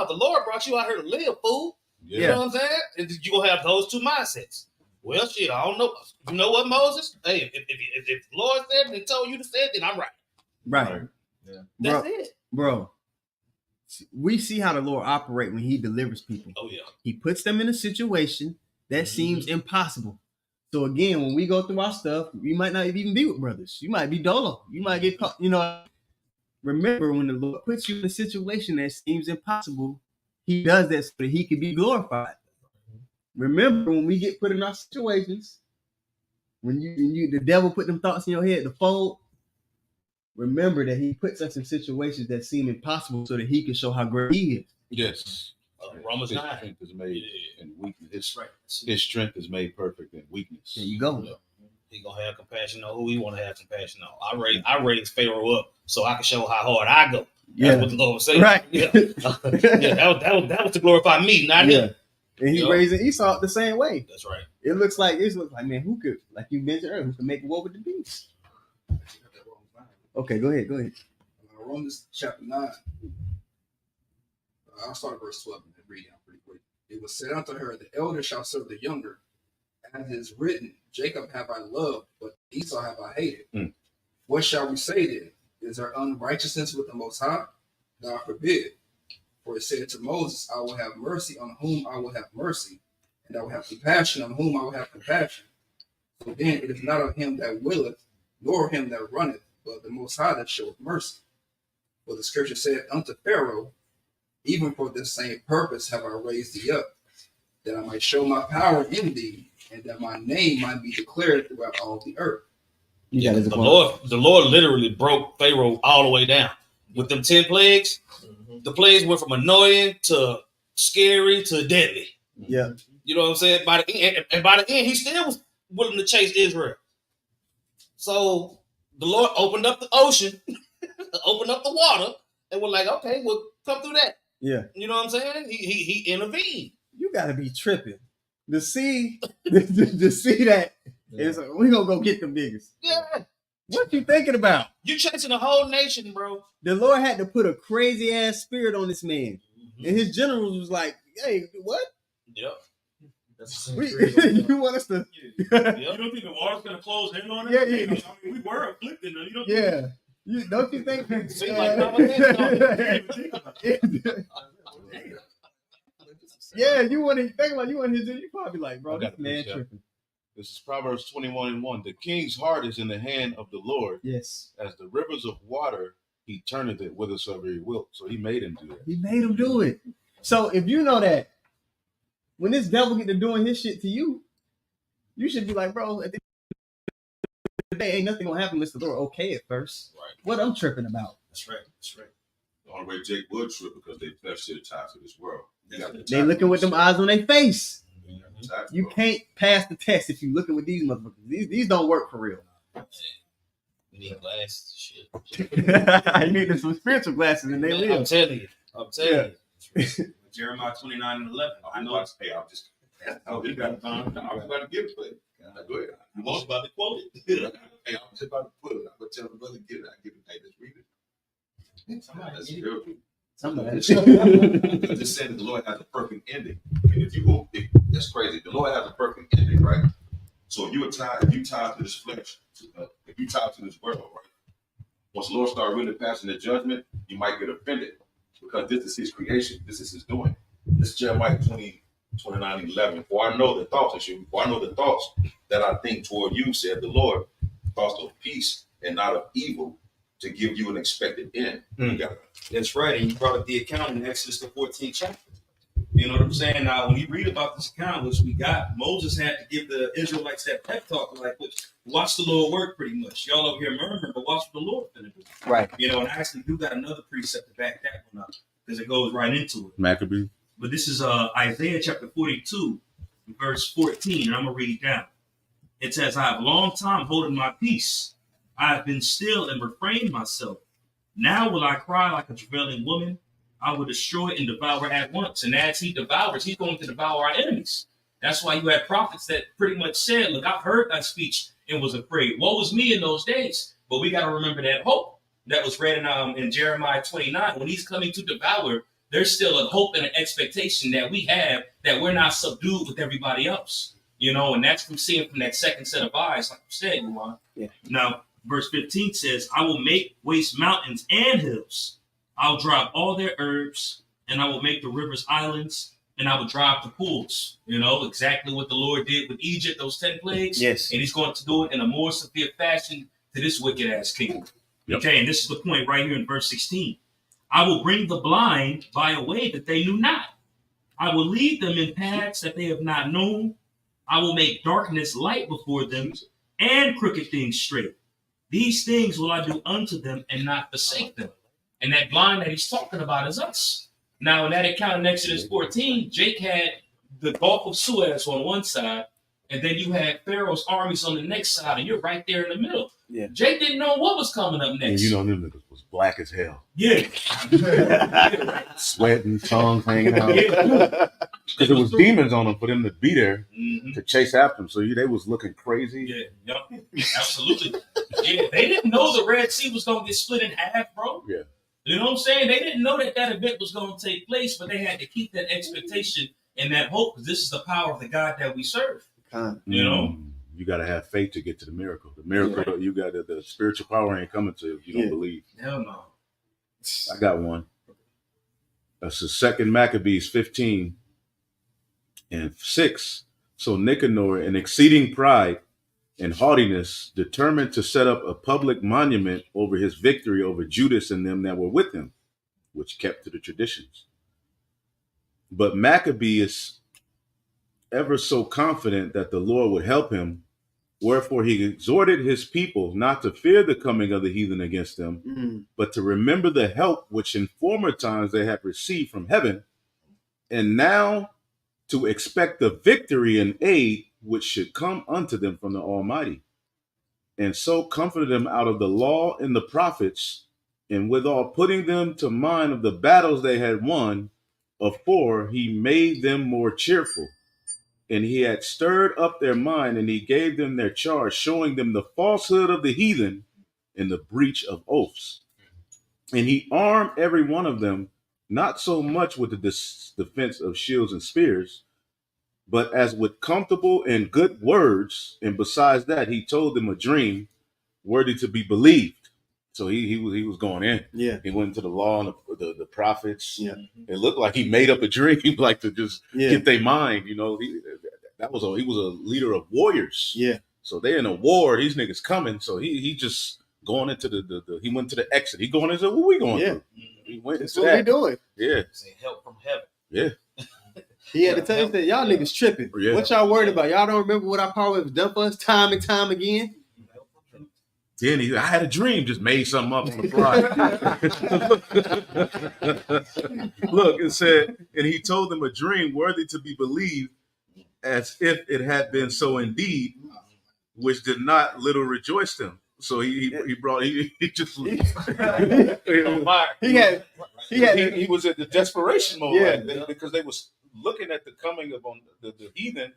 The Lord brought you out here to live, fool. You know what I'm saying? And you gonna have those two mindsets. Well, shit, I don't know. You know what, Moses? Hey, if the Lord said and He told you to say it, then I'm right. Right. Yeah. That's it. Bro. We see how the Lord operate when He delivers people. Oh yeah. He puts them in a situation that seems impossible. So again, when we go through our stuff, you might not even be with brothers. You might be dolo. You might get caught. You know, remember when the Lord puts you in a situation that seems impossible, He does that so that He can be glorified. Remember when we get put in our situations, when you the devil put them thoughts in your head to fold. Remember that He puts us in situations that seem impossible so that He can show how great He is. Yes. Romans His 9. strength is made in weakness. Right. His strength is made perfect in weakness. There you go. He gonna have compassion on who He want to have compassion on. I raised Pharaoh up so I can show how hard I go. That's what the Lord was saying. Right. Yeah. That was to glorify me, not him. And He's raising Esau the same way. That's right. It looks like man, who could, like you mentioned earlier, who could make war with the beast? Okay, go ahead. Romans chapter 9. I'll start at verse 12 and then read down pretty quick. It was said unto her, the elder shall serve the younger. As it is written, Jacob have I loved, but Esau have I hated. What shall we say then? Is there unrighteousness with the Most High? God forbid. For it said to Moses, I will have mercy on whom I will have mercy, and I will have compassion on whom I will have compassion. So then it is not of him that willeth, nor of him that runneth, but the Most High that showeth mercy. For the scripture said unto Pharaoh, even for this same purpose have I raised thee up, that I might show my power in thee, and that my name might be declared throughout all the earth. The Lord literally broke Pharaoh all the way down. With them 10 plagues, the plagues went from annoying to scary to deadly. Yeah. You know what I'm saying? By the end, He still was willing to chase Israel. So the Lord opened up the ocean, opened up the water, and we're like, okay, well, come through that. Yeah. You know what I'm saying? He intervened. You gotta be tripping. To see that is we gonna go get them niggas. Yeah. What you thinking about? You chasing a whole nation, bro. The Lord had to put a crazy ass spirit on this man. And his generals was like, hey, what? Yep. You want us to You don't think the water's gonna close in on it? Yeah. I mean, we were afflicted. You don't think Don't you think Seems like yeah, you want to think about you probably like, bro, I got this man this, yeah. tripping. This is Proverbs 21:1. The king's heart is in the hand of the Lord. Yes. As the rivers of water, He turneth it whithersoever He will. So He made him do that. He made him do it. So if you know that, when this devil get to doing his shit to you, you should be like, bro, at the end of the day, ain't nothing gonna happen unless the Lord okay it first. Right. What I'm tripping about. That's right. That's right. The only way Jake would trip because they flesh to the ties of this world. They looking with them eyes on their face. Exactly, You bro. can't pass the test if you looking with these motherfuckers. These don't work for real. We need glasses. Shit. You need some spiritual glasses and they I'm live. telling you. I'm telling Yeah. you. Jeremiah 29:11. I know. Hey, I'm just. Oh, you got time. I was about to give it to you. Go ahead. You was about to quote it. Hey, I'm just about to put it. I'm gonna tell the brother get it. I give it. Hey, let's read it. That's beautiful. Somebody. I'm just saying that the Lord has a perfect ending. And that's crazy. The Lord has a perfect ending, right? So if you tied to this flesh, if you tied to this world, right? Once the Lord starts really passing the judgment, you might get offended because this is His creation. This is His doing. This is Jeremiah 29:11. For I know the thoughts that I think toward you, said the Lord, thoughts of peace and not of evil, to give you an expected end. That's right. And you brought up the account in Exodus the 14th chapter. You know what I'm saying? Now, when you read about this account, which we got, Moses had to give the Israelites that pep talk, like, watch the Lord work pretty much. Y'all over here murmuring, but watch what the Lord finna do. Right. You know, and I actually do got another precept to back that one up because it goes right into it. Maccabee. But this is Isaiah chapter 42, verse 14, and I'm going to read it down. It says, I have a long time holding my peace. I have been still and refrained myself. Now will I cry like a travailing woman. I will destroy and devour at once. And as he devours, he's going to devour our enemies. That's why you had prophets that pretty much said, look, I've heard thy speech and was afraid. Woe was me in those days. But we got to remember that hope that was read in Jeremiah 29. When he's coming to devour, there's still a hope and an expectation that we have that we're not subdued with everybody else. You know, and that's from seeing from that second set of eyes, like you said, Yuan. Yeah. Now, verse 15 says, I will make waste mountains and hills. I'll dry up all their herbs, and I will make the rivers islands, and I will dry up the pools. You know, exactly what the Lord did with Egypt, those 10 plagues. Yes. And he's going to do it in a more severe fashion to this wicked-ass king. Yep. Okay, and this is the point right here in verse 16. I will bring the blind by a way that they knew not. I will lead them in paths that they have not known. I will make darkness light before them and crooked things straight. These things will I do unto them and not forsake them. And that blind that he's talking about is us. Now, in that account in Exodus 14, Jake had the Gulf of Suez on one side, and then you had Pharaoh's armies on the next side, and you're right there in the middle. Yeah. Jake didn't know what was coming up next. And you know them niggas was black as hell. Yeah. Sweating, tongues hanging out. Yeah. Because there was demons on them for them to be there Mhm. to chase after them. So they was looking crazy. Yeah, yep, absolutely. Yeah, they didn't know the Red Sea was going to get split in half, bro. Yeah. You know what I'm saying? They didn't know that event was going to take place, but they had to keep that expectation and that hope because this is the power of the God that we serve. You know? You got to have faith to get to the miracle. The miracle, you got the spiritual power ain't coming to if you don't believe. Hell no. I got one. That's the second Maccabees 15 and 6. So Nicanor, in exceeding pride and haughtiness, determined to set up a public monument over his victory over Judas and them that were with him, which kept to the traditions. But Maccabeus, ever so confident that the Lord would help him, wherefore he exhorted his people not to fear the coming of the heathen against them, but to remember the help which in former times they had received from heaven, and now to expect the victory and aid which should come unto them from the Almighty. And so comforted them out of the law and the prophets, and withal putting them to mind of the battles they had won, afore he made them more cheerful. And he had stirred up their mind, and he gave them their charge, showing them the falsehood of the heathen and the breach of oaths. And he armed every one of them, not so much with the defense of shields and spears, but as with comfortable and good words. And besides that, he told them a dream worthy to be believed. So he was going in. Yeah. He went into the law and the prophets. Yeah. It looked like he made up a dream, like to just Yeah. get their mind. You know, he was a leader of warriors. Yeah. So they in a war. These niggas coming. So he just going into he went to the exit. He going into what we going through. He went That's into what we that. doing. Yeah. Say help from heaven. Yeah. He had to tell us that y'all niggas tripping. Yeah. What y'all worried about? Y'all don't remember what our power has done for us time and time again? Then I had a dream, just made something up on the fly. Look, it said, and he told them a dream worthy to be believed, as if it had been so indeed, which did not little rejoice them. So he just he was at the desperation mode, Yeah. like, because they was looking at the coming of the heathen.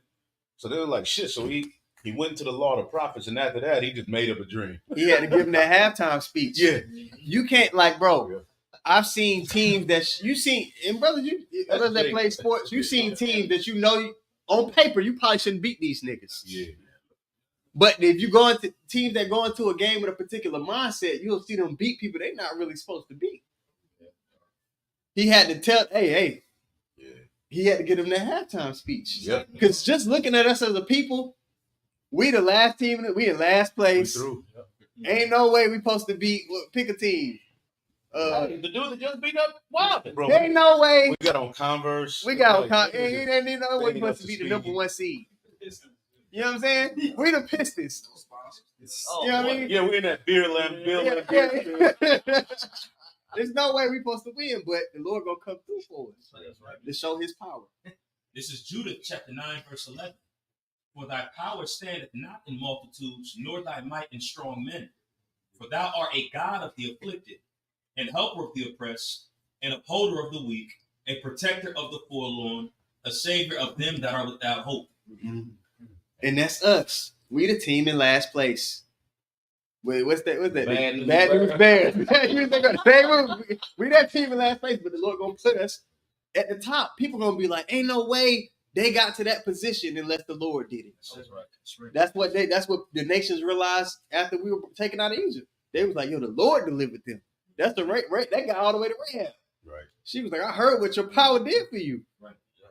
So they were like, shit. So he went into the law of the prophets, and after that, he just made up a dream. He had to give him that halftime speech. Yeah. You can't, like, bro. Yeah. I've seen teams that you seen, and brothers, brothers that play sports, you seen teams that you know on paper you probably shouldn't beat these niggas. Yeah. But if you go into teams that go into a game with a particular mindset, you'll see them beat people they're not really supposed to beat. He had to tell, hey. Yeah. He had to give him that halftime speech. Yep. Because just looking at us as a people, we the last team, we in last place. Ain't no way we supposed to beat. Pick a team. The dude that just beat up Wilder. Bro, Ain't no way. we got on Converse. We got like, ain't no way we supposed to be the number one seed. You know what I'm saying? We the Pistons. You know what I mean? Yeah, we in that beer lamp building. Yeah. There's no way we supposed to win, but the Lord gonna come through for us. That's right. To show His power. This is Judith chapter 9, verse 11. For thy power standeth not in multitudes, nor thy might in strong men. For thou art a God of the afflicted, and helper of the oppressed, an upholder of the weak, a protector of the forlorn, a savior of them that are without hope. Mm-hmm. And that's us. We the team in last place. Wait, what's that? Bad news bears. We that team in last place, but the Lord gonna put us at the top. People gonna be like, ain't no way they got to that position unless the Lord did it. That's right. That's what the nations realized after we were taken out of Egypt. They was like, yo, the Lord delivered them. That's the right. That got all the way to Rahab. Right. She was like, I heard what your power did for you. Right. Yeah.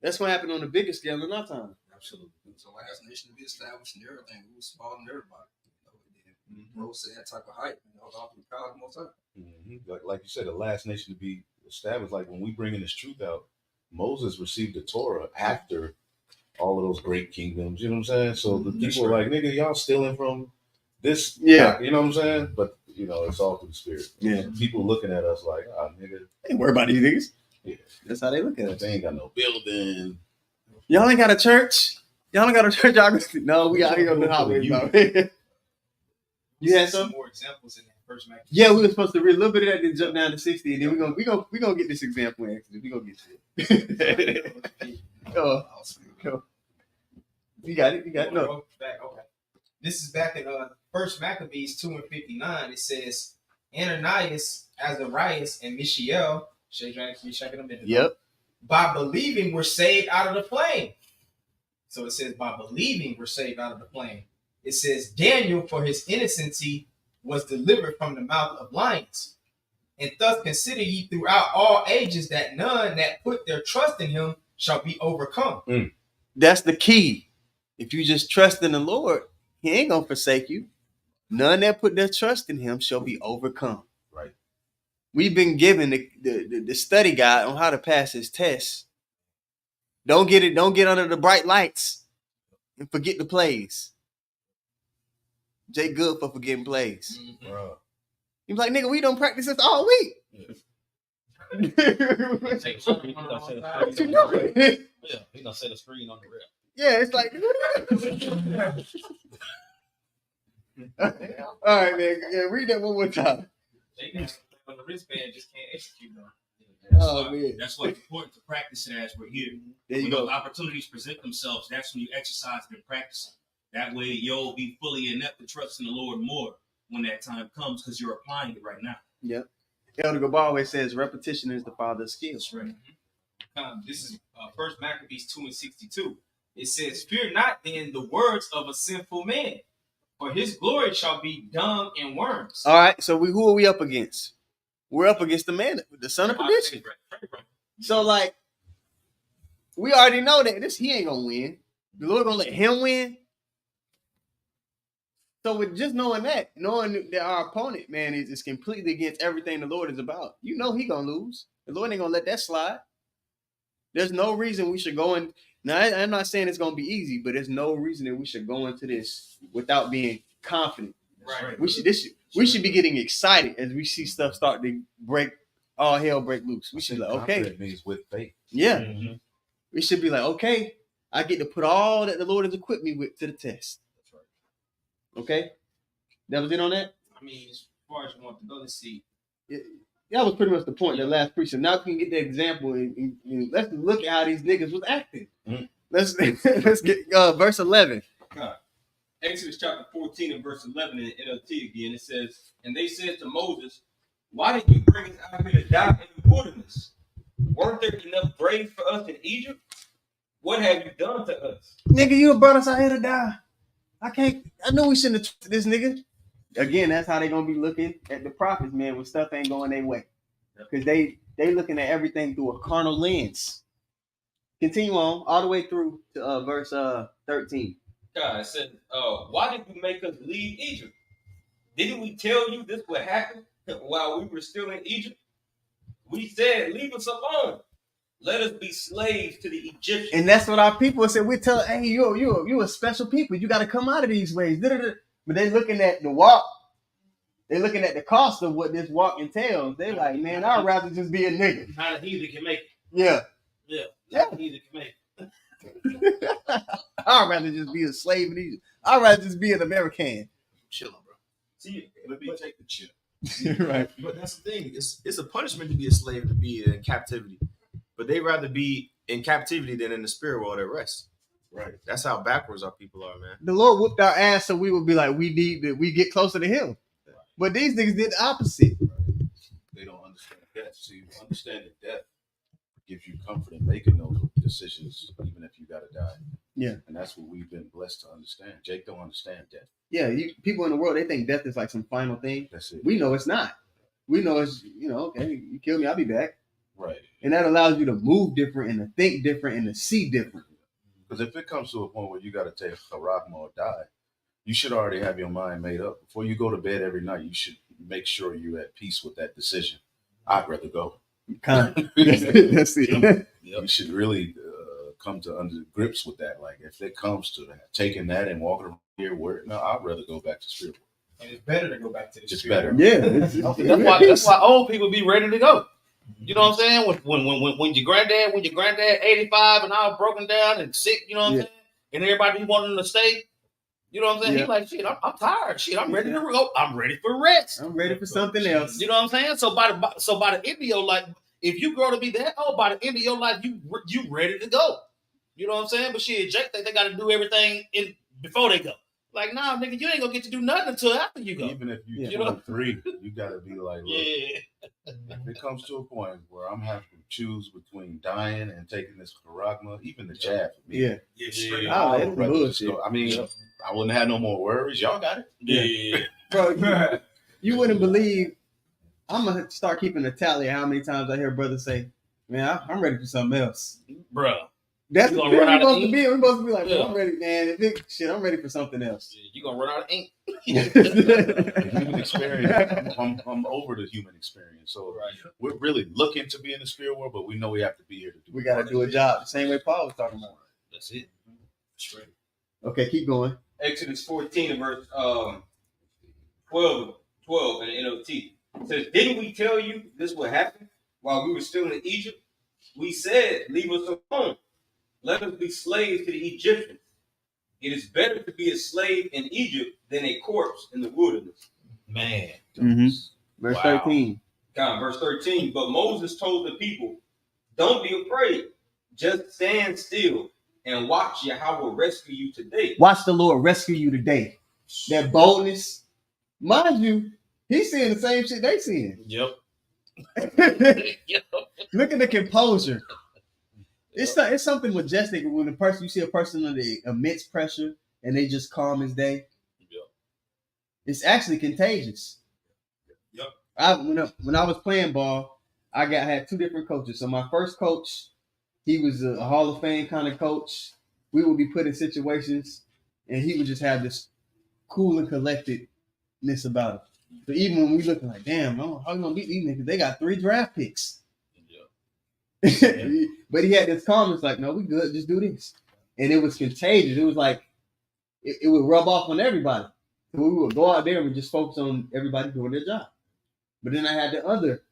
That's what happened on the biggest scale in our time. Absolutely. So last nation to be established and everything. We was smaller than everybody. Moses had that type of height. I was off the crowd most time. Mm-hmm. Like you said, the last nation to be established. Like when we bringing this truth out, Moses received the Torah after all of those great kingdoms. You know what I'm saying? So the people are like, nigga, y'all stealing from this. Yeah. You know what I'm saying? But it's all through the Spirit. Yeah. People looking at us like, nigga. Ain't worry about these niggas. Yeah. That's how they look at us. They ain't got no building. Y'all ain't got a church. Y'all no, we out here on the highway. You had some more examples in that first match. Yeah, we were supposed to read a little bit of that, then jump down to 60, and then we gonna get this example in Exodus. We gonna get to it. Go. You got it. No. Back, okay. This is back in First Maccabees 2:59. It says Ananias, Azarias, and Mishael, Shadrach, Meshach, and Abednego. Yep. By believing, were saved out of the flame. So it says, by believing, we're saved out of the flame. It says, Daniel, for his innocency, was delivered from the mouth of lions. And thus consider ye throughout all ages that none that put their trust in him shall be overcome. That's the key. If you just trust in the Lord, He ain't gonna forsake you. None that put their trust in Him shall be overcome. Right. We've been given the study guide on how to pass this test. Don't get under the bright lights and forget the plays. Jay good for forgetting plays. Bro. He's like, nigga, we don't practice this all week. What you doing? Yeah, he done set a screen on the rail. Yeah, it's like, all right, man. Yeah, read that one more time. They got on the wristband, just can't execute them. Man. That's why it's important to practice it as we're here. There you when go. those opportunities present themselves, that's when you exercise and practice. That way, you'll be fully inept to trust in the Lord more when that time comes because you're applying it right now. Yep. Elder Gabar always says repetition is the father of skills. Right. This is First Maccabees 2:62. It says, "Fear not then the words of a sinful man, for his glory shall be dung and worms." All right, so who are we up against? We're up against the man, the son of perdition. So, like, we already know that he ain't gonna win. The Lord gonna let him win. So with just knowing that our opponent, man, is completely against everything the Lord is about, he gonna lose. The Lord ain't gonna let that slide. There's no reason we should go in. Now, I'm not saying it's gonna be easy, but there's no reason that we should go into this without being confident. Right. We should be getting excited as we see stuff start to break, all hell break loose. We should be like, okay, means with faith. yeah. We should be like, okay, I get to put all that the Lord has equipped me with to the test. That's right. Okay? That was it on that? I mean, as far as you want to go, let's see. That was pretty much the point, the last precept. Now we can get the example and let's look at how these niggas was acting. Mm-hmm. Let's get verse 11. Exodus chapter 14 and verse 11 in the NLT again. It says, and they said to Moses, why did you bring us out here to die in the wilderness? Weren't there enough graves for us in Egypt? What have you done to us? Nigga, you brought us out here to die. I know we shouldn't have trusted this nigga. Again, that's how they gonna be looking at the prophets, man, when stuff ain't going their way. Because they looking at everything through a carnal lens. Continue on all the way through to verse 13. God said, why did you make us leave Egypt? Didn't we tell you this would happen while we were still in Egypt? We said, leave us alone. Let us be slaves to the Egyptians. And that's what our people said. We tell, hey, you a special people. You got to come out of these ways. But they looking at the walk. They looking at the cost of what this walk entails. They like, man, I'd rather just be a nigga. How the heathen can make it. Yeah. Yeah. Yeah. How the heathen can make it. I'd rather just be a slave in Egypt. I'd rather just be an American. Chilling, bro. See, Let me take the chip. Right. but that's the thing. It's a punishment to be a slave, to be in captivity. But they rather be in captivity than in the spirit world at rest. Right. That's how backwards our people are, man. The Lord whooped our ass so we would be like, we get closer to him. But these niggas did the opposite. They don't understand death. See, understand that death gives you comfort in making those decisions, even if you got to die. Yeah. And that's what we've been blessed to understand. Jake don't understand death. Yeah, people in the world, they think death is like some final thing. That's it. We know it's not. We know it's, okay, you kill me, I'll be back. Right. And that allows you to move different and to think different and to see different. Because if it comes to a point where you got to take a rachma or die, you should already have your mind made up. Before you go to bed every night, you should make sure you're at peace with that decision. I'd rather go. That's it. You should really come to grips with that. Like, if it comes to that, taking that and walking around here, I'd rather go back to spiritual. And it's better to go back to the It's spirit. better. Yeah. That's why old people be ready to go. You know what I'm saying? When your granddad 85 and all broken down and sick, you know what I'm saying? And everybody wanting to stay, you know what I'm saying? Yeah. He's like, shit, I'm tired. Shit, I'm ready to go. I'm ready for rest. I'm ready for something else. You know what I'm saying? So by the end of your life, if you grow to be that old, by the end of your life, you ready to go. You know what I'm saying? But shit, Jake think they got to do everything before they go. Like, nah, nigga, you ain't gonna get to do nothing until after you go. Even if Yeah. you're 23, you got to be like, look, Yeah. if it comes to a point where I'm having to choose between dying and taking this charagma, even the jab for me. Yeah. Yeah. Oh, I that's would rather just bullshit. go. I mean, I wouldn't have no more worries. Y'all got it. Yeah. Bro, you wouldn't believe. I'm going to start keeping a tally of how many times I hear brothers say, man, I'm ready for something else. Bruh. That's You what gonna we're run out of supposed to ink? be. We're supposed to be like, Yeah. bro, I'm ready, man. I'm ready for something else. You gonna run out of ink. The human experience. I'm over the human experience. So we're really looking to be in the spirit world, but we know we have to be here to do We got to do a job the same way Paul was talking about. That's it. Okay, keep going. Exodus 14 and verse 12 in the NOT. It says, didn't we tell you this would happen while we were still in Egypt? We said, leave us alone. Let us be slaves to the Egyptians. It is better to be a slave in Egypt than a corpse in the wilderness. Man. Verse Wow. 13. Verse 13. But Moses told the people, don't be afraid. Just stand still and watch Yahweh rescue you today. Watch the Lord rescue you today. That boldness. Mind you, he's seeing the same shit they seeing. Yep. Look at the composure. It's something majestic when you see a person under immense pressure and they just calm as day. Yep. It's actually contagious. Yep. When I was playing ball, I had two different coaches. So my first coach, he was a Hall of Fame kind of coach. We would be put in situations, and he would just have this cool and collectedness about him. So even when we looking like, damn, how you gonna beat these niggas? They got 3 draft picks. But he had this calmness, like, no, we good, just do this. And it was contagious. It was like it would rub off on everybody. So we would go out there and just focus on everybody doing their job. But then I had the other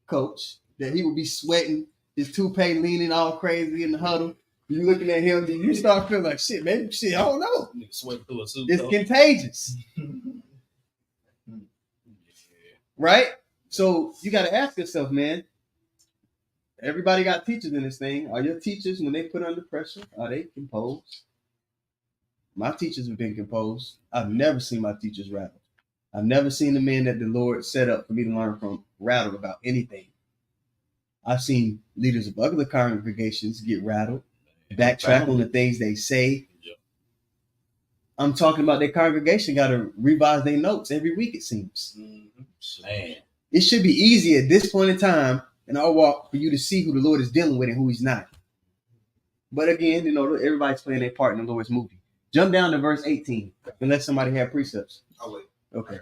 coach that he would be sweating, his toupee leaning all crazy in the huddle, You looking at him, you start feeling like shit, maybe shit. I don't know. Sweat through a suit. It's contagious, right? So you got to ask yourself, man. Everybody got teachers in this thing. Are your teachers, when they put under pressure, are they composed? My teachers have been composed. I've never seen my teachers rattle. I've never seen the men that the Lord set up for me to learn from rattle about anything. I've seen leaders of other congregations get rattled, backtrack on the things they say. I'm talking about their congregation got to revise their notes every week, it seems. Man. It should be easy at this point in time in our walk for you to see who the Lord is dealing with and who he's not. But again, everybody's playing their part in the Lord's movie. Jump down to verse 18, unless somebody have precepts. I'll wait. Okay.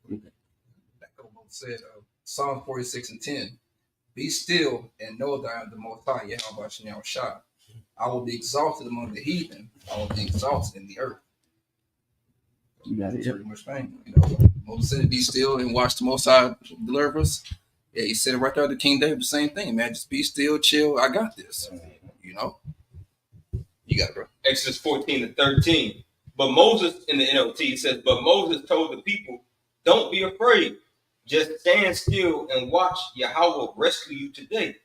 That said, Psalm 46:10. Be still and know that I am the Most High, Yahweh Shem Shah. I will be exalted among the heathen. I will be exalted in the earth. You got it. That's pretty much thing. Moses said, "Be still and watch the Most High deliver us." Yeah, he said it right there to King David. The same thing, man. Just be still, chill. I got this. You got it, bro. Exodus 14-13. But Moses, in the NLT, says, but Moses told the people, don't be afraid. Just stand still and watch Yahweh rescue you today.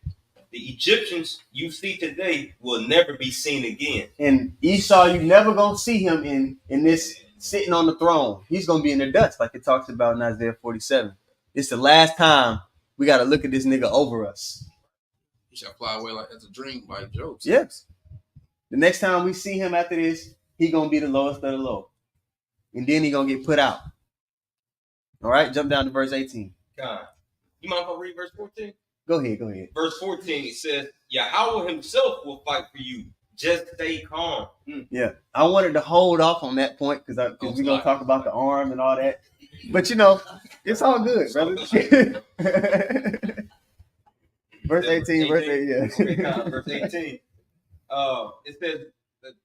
The Egyptians you see today will never be seen again. And Esau, you never gonna see him in this sitting on the throne. He's gonna be in the dust, like it talks about in Isaiah 47. It's the last time we gotta look at this nigga over us. He shall fly away like as a dream, like Job. Yes. The next time we see him after this, he gonna be the lowest of the low. And then he gonna get put out. All right, jump down to verse 18. God. You mind if I read verse 14? Go ahead. Verse 14, it says, Yahweh himself will fight for you. Just stay calm. Yeah, I wanted to hold off on that point because we're going to talk about the arm and all that. But, it's all good, brother. Verse 18, yeah. Verse 18. It says,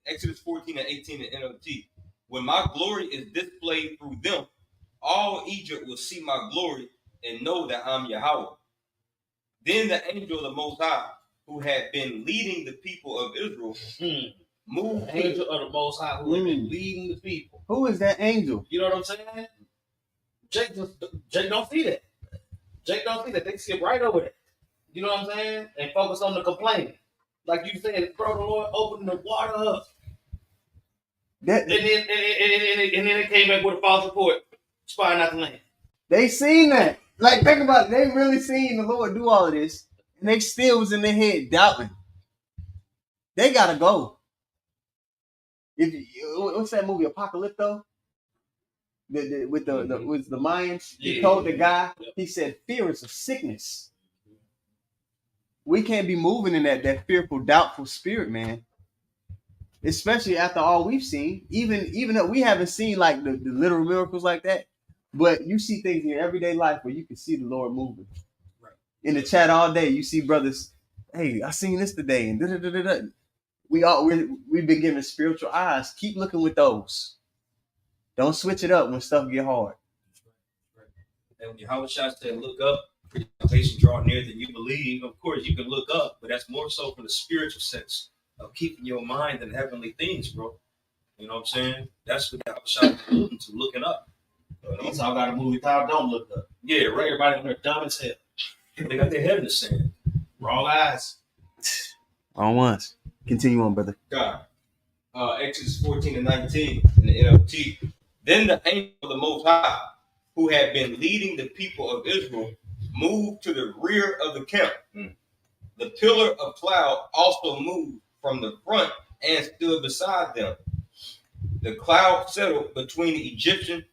Exodus 14-18 in NLT. When my glory is displayed through them, all Egypt will see my glory and know that I'm Yahweh. Then the angel of the Most High, who had been leading the people of Israel, moved. The angel of the Most High, who had been leading the people. Who is that angel? You know what I'm saying? Jake don't see that. Jake don't see that. They skip right over that. You know what I'm saying? And focus on the complaining. Like you said, bro, the Lord opened the water up. And then it came back with a false report, spying out the land. They seen that. Like, think about it. They really seen the Lord do all of this, and they still was in their head doubting. They gotta go. What's that movie, Apocalypto? With the Mayans. He told the guy, he said, fear is a sickness. We can't be moving in that fearful, doubtful spirit, man. Especially after all we've seen. Even though we haven't seen like the literal miracles like that. But you see things in your everyday life where you can see the Lord moving. Right. In the chat all day, you see brothers, hey, I seen this today, and da-da-da-da-da. We've been given spiritual eyes. Keep looking with those. Don't switch it up when stuff get hard. Right. And when Yahweh said, look up, presentation draw near that you believe, of course you can look up, but that's more so for the spiritual sense of keeping your mind in heavenly things, bro. You know what I'm saying? That's what Yahweh is alluding to, looking up. That's all got a movie title, don't look up. Yeah, right. Everybody on there dumb as hell. They got their head in the sand. Wrong eyes. On once. Continue on, brother. God. Exodus 14-19 in the NLT. Then the angel of the Most High, who had been leading the people of Israel, moved to the rear of the camp. The pillar of cloud also moved from the front and stood beside them. The cloud settled between the Egyptian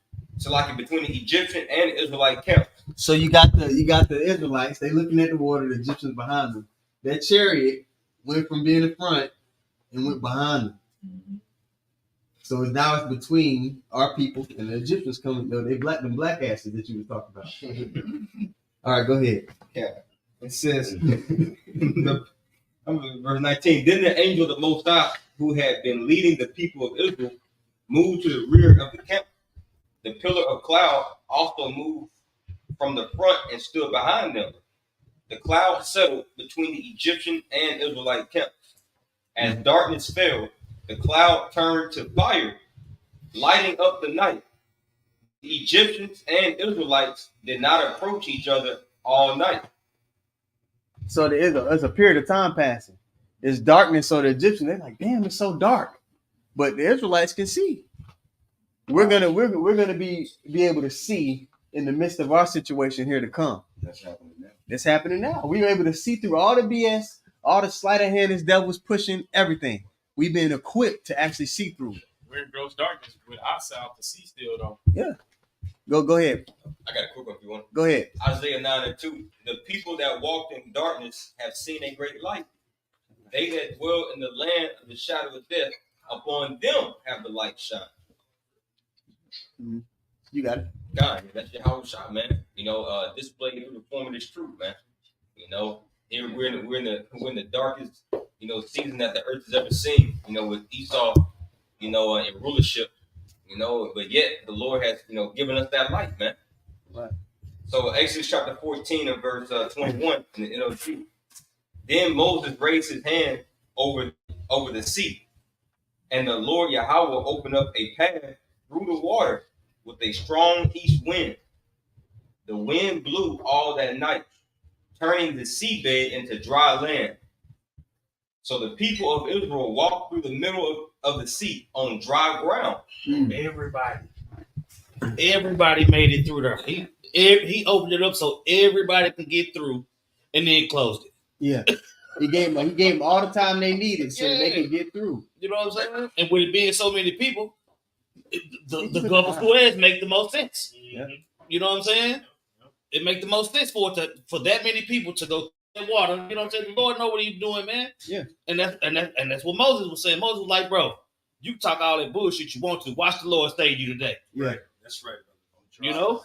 and Israelite camp. So you got the Israelites, they looking at the water, the Egyptians behind them. That chariot went from being in front and went behind them. So now it's between our people and the Egyptians coming. They them black asses that you were talking about. All right, go ahead. Yeah. It says, verse 19, then the angel of the Most High, who had been leading the people of Israel, moved to the rear of the camp. The pillar of cloud also moved from the front and stood behind them. The cloud settled between the Egyptian and Israelite camps. As darkness fell, the cloud turned to fire, lighting up the night. The Egyptians and Israelites did not approach each other all night. So there's a period of time passing. It's darkness, so the Egyptians, they're like, damn, it's so dark. But the Israelites can see. We're gonna be able to see in the midst of our situation here to come. That's happening now. That's happening now. We're able to see through all the BS, all the sleight of hand this devil's pushing, everything. We've been equipped to actually see through it. We're in gross darkness with eyesight to see still though. Yeah. Go ahead. I got a quick one if you want. Go ahead. Isaiah 9:2. The people that walked in darkness have seen a great light. They that dwell in the land of the shadow of death, upon them have the light shine. Mm-hmm. You got it. God, that's your house shot, man. Displayed through the form of this truth, man. Here we're in the darkest, season that the earth has ever seen. With Esau, in rulership. But yet the Lord has, given us that light, man. Right. So Exodus chapter 14 and verse 21 in the NLT. Then Moses raised his hand over the sea, and the Lord Yahweh opened up a path through the water with a strong east wind. The wind blew all that night, turning the seabed into dry land. So the people of Israel walked through the middle of the sea on dry ground. Everybody made it through there. He opened it up so everybody could get through, and then closed it. Yeah. He gave them all the time they needed so that they could get through. You know what I'm saying? And with it being so many people, the Gulf of Suez make the most sense. Yeah. You know what I'm saying? It make the most sense for that many people to go in water. You know what I'm saying? The Lord know what he's doing, man. Yeah. And that's what Moses was saying. Moses was like, bro, you talk all that bullshit you want to. Watch the Lord save you today. Yeah. That's right. You know?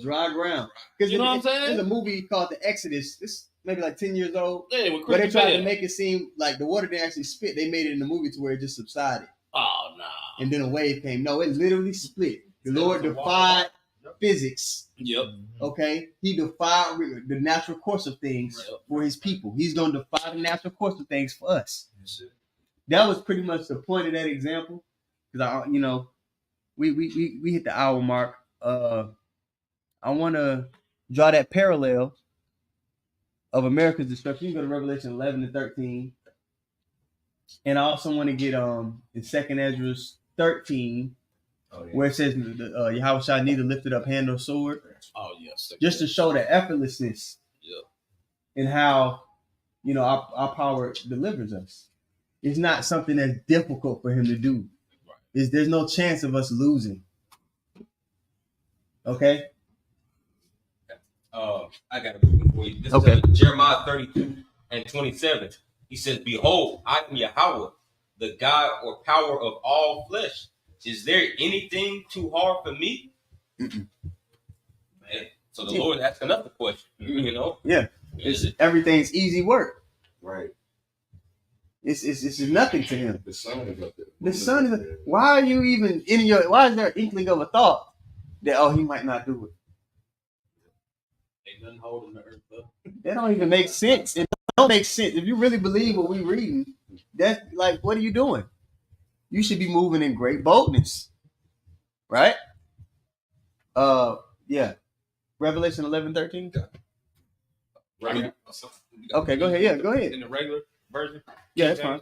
Dry ground. Because You know what I'm saying? There's a movie called The Exodus. It's maybe like 10 years old. Yeah, with But they Christian tried to Bale. make it seem like the water didn't actually split. They made it in the movie to where it just subsided. Oh, no. And then a wave came. No, it literally split. The Lord defied physics. Yep. Okay? He defied the natural course of things for his people. He's going to defy the natural course of things for us. That was pretty much the point of that example. Because, we hit the hour mark. I want to draw that parallel of America's destruction. You can go to Revelation 11 and 13. And I also want to get in 2nd Ezra 13, where it says Yahweh shall neither lifted up hand nor sword. Oh, yes. Just to show the effortlessness and how, our power delivers us. It's not something that's difficult for him to do. There's no chance of us losing. Okay? I got a quick for you. This is Jeremiah 32 and 27. He says, behold, I am Yahweh, the God or power of all flesh. Is there anything too hard for me? Man, so the Lord asked another question, Yeah. Everything's easy work. Right. It's nothing to him. The sun is up there. The sun is. Why are you even why is there an inkling of a thought that he might not do it? Ain't nothing holding the earth up. That don't even make sense. It don't make sense. If you really believe what we're reading, that's like, what are you doing? You should be moving in great boldness. Right? Yeah. Revelation 11:13. Right. Okay, go ahead. Yeah, go ahead. In the regular version. Yeah, that's fine.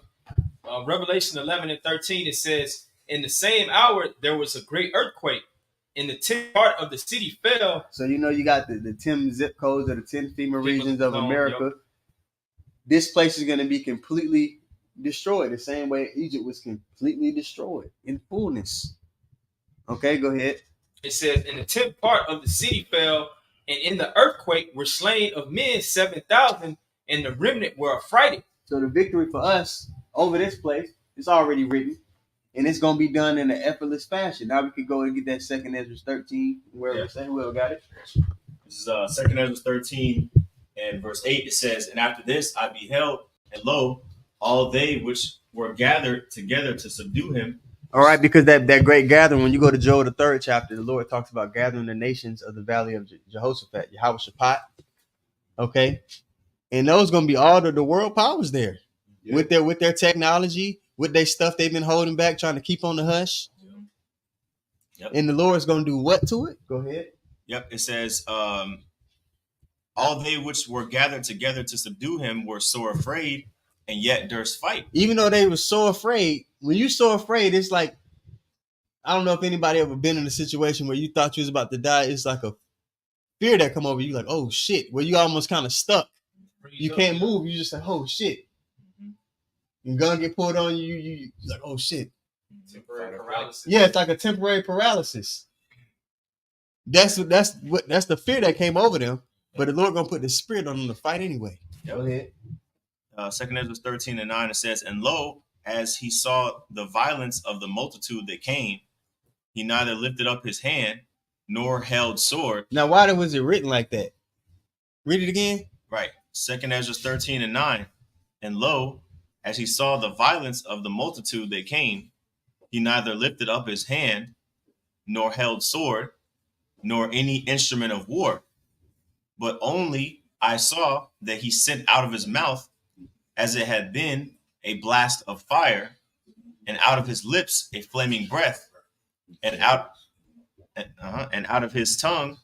Revelation 11 and 13, it says, in the same hour, there was a great earthquake, and the 10th part of the city fell. So you got the 10 zip codes or the 10 FEMA regions of America. Yep. This place is going to be completely destroyed the same way Egypt was completely destroyed in fullness. Okay, go ahead. It says, in the 10th part of the city fell, and in the earthquake were slain of men 7,000, and the remnant were affrighted. So the victory for us over this place is already written, and it's going to be done in an effortless fashion. Now we can go and get that 2nd Ezra 13, whoever got it. This is 2nd Ezra 13 and verse 8. It says, and after this I beheld, and lo, all they which were gathered together to subdue him. All right, because that great gathering, when you go to Joel, the 3rd chapter, the Lord talks about gathering the nations of the valley of Jehoshaphat, Yahweh Shaphat. Okay? And those going to be all the world powers there. with their technology, with their stuff they've been holding back, trying to keep on the hush. Yep. And the Lord's going to do what to it? Go ahead. Yep. It says, all they which were gathered together to subdue him were sore afraid, and yet durst fight. Even though they were so afraid, when you're so afraid, it's like, I don't know if anybody ever been in a situation where you thought you was about to die. It's like a fear that come over you, like, oh shit, where you almost kind of stuck. You can't move. You just like, oh shit. Your gun get pulled on you. You like, oh shit. Temporary paralysis. Yeah, it's like a temporary paralysis. That's the fear that came over them. But the Lord gonna put the spirit on them to fight anyway. Yep. Go ahead. 2 Ezra 13:9, it says, and lo, as he saw the violence of the multitude that came, he neither lifted up his hand nor held sword. Now, why was it written like that? Read it again. Right. 2 Ezra 13:9, and lo, as he saw the violence of the multitude that came, he neither lifted up his hand nor held sword, nor any instrument of war. But only I saw that he sent out of his mouth, as it had been, a blast of fire, and out of his lips a flaming breath, and out of his tongue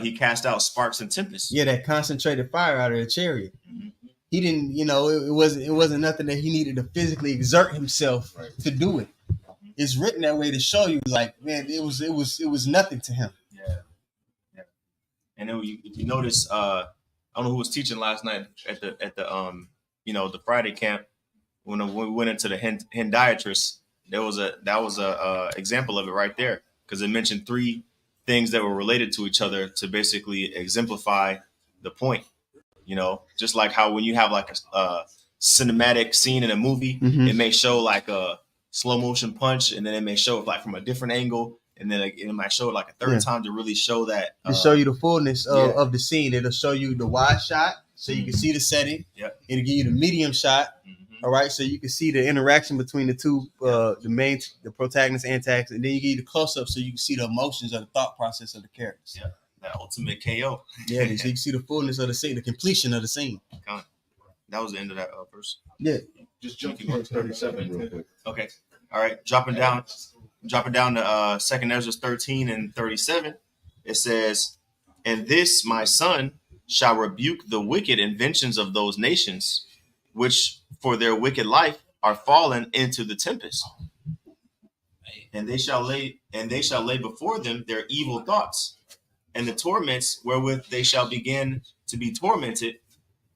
he cast out sparks and tempests. Yeah, that concentrated fire out of the chariot. He didn't, it wasn't nothing that he needed to physically exert himself to do it. It's written that way to show you, like, man, it was nothing to him. And then you notice, I don't know who was teaching last night at the Friday camp when we went into the Hendiatrist. That was a example of it right there, because it mentioned 3 things that were related to each other to basically exemplify the point. Just like how when you have like a cinematic scene in a movie, it may show like a slow motion punch, and then it may show it like from a different angle. And then it might show it like a third time to really show that. To show you the fullness of the scene. It'll show you the wide shot so you can see the setting. Yep. It'll give you the medium shot. All right. So you can see the interaction between the two, the protagonist, antagonist. And then you give you the close up so you can see the emotions or the thought process of the characters. Yeah. That ultimate KO. Yeah. So you can see the fullness of the scene, the completion of the scene. That was the end of that verse. Yeah. Just jump to verse 37 real quick. Okay. All right. Dropping down to 2 Ezra 13 and 37, it says, and this my son shall rebuke the wicked inventions of those nations, which for their wicked life are fallen into the tempest. And they shall lay before them their evil thoughts, and the torments wherewith they shall begin to be tormented,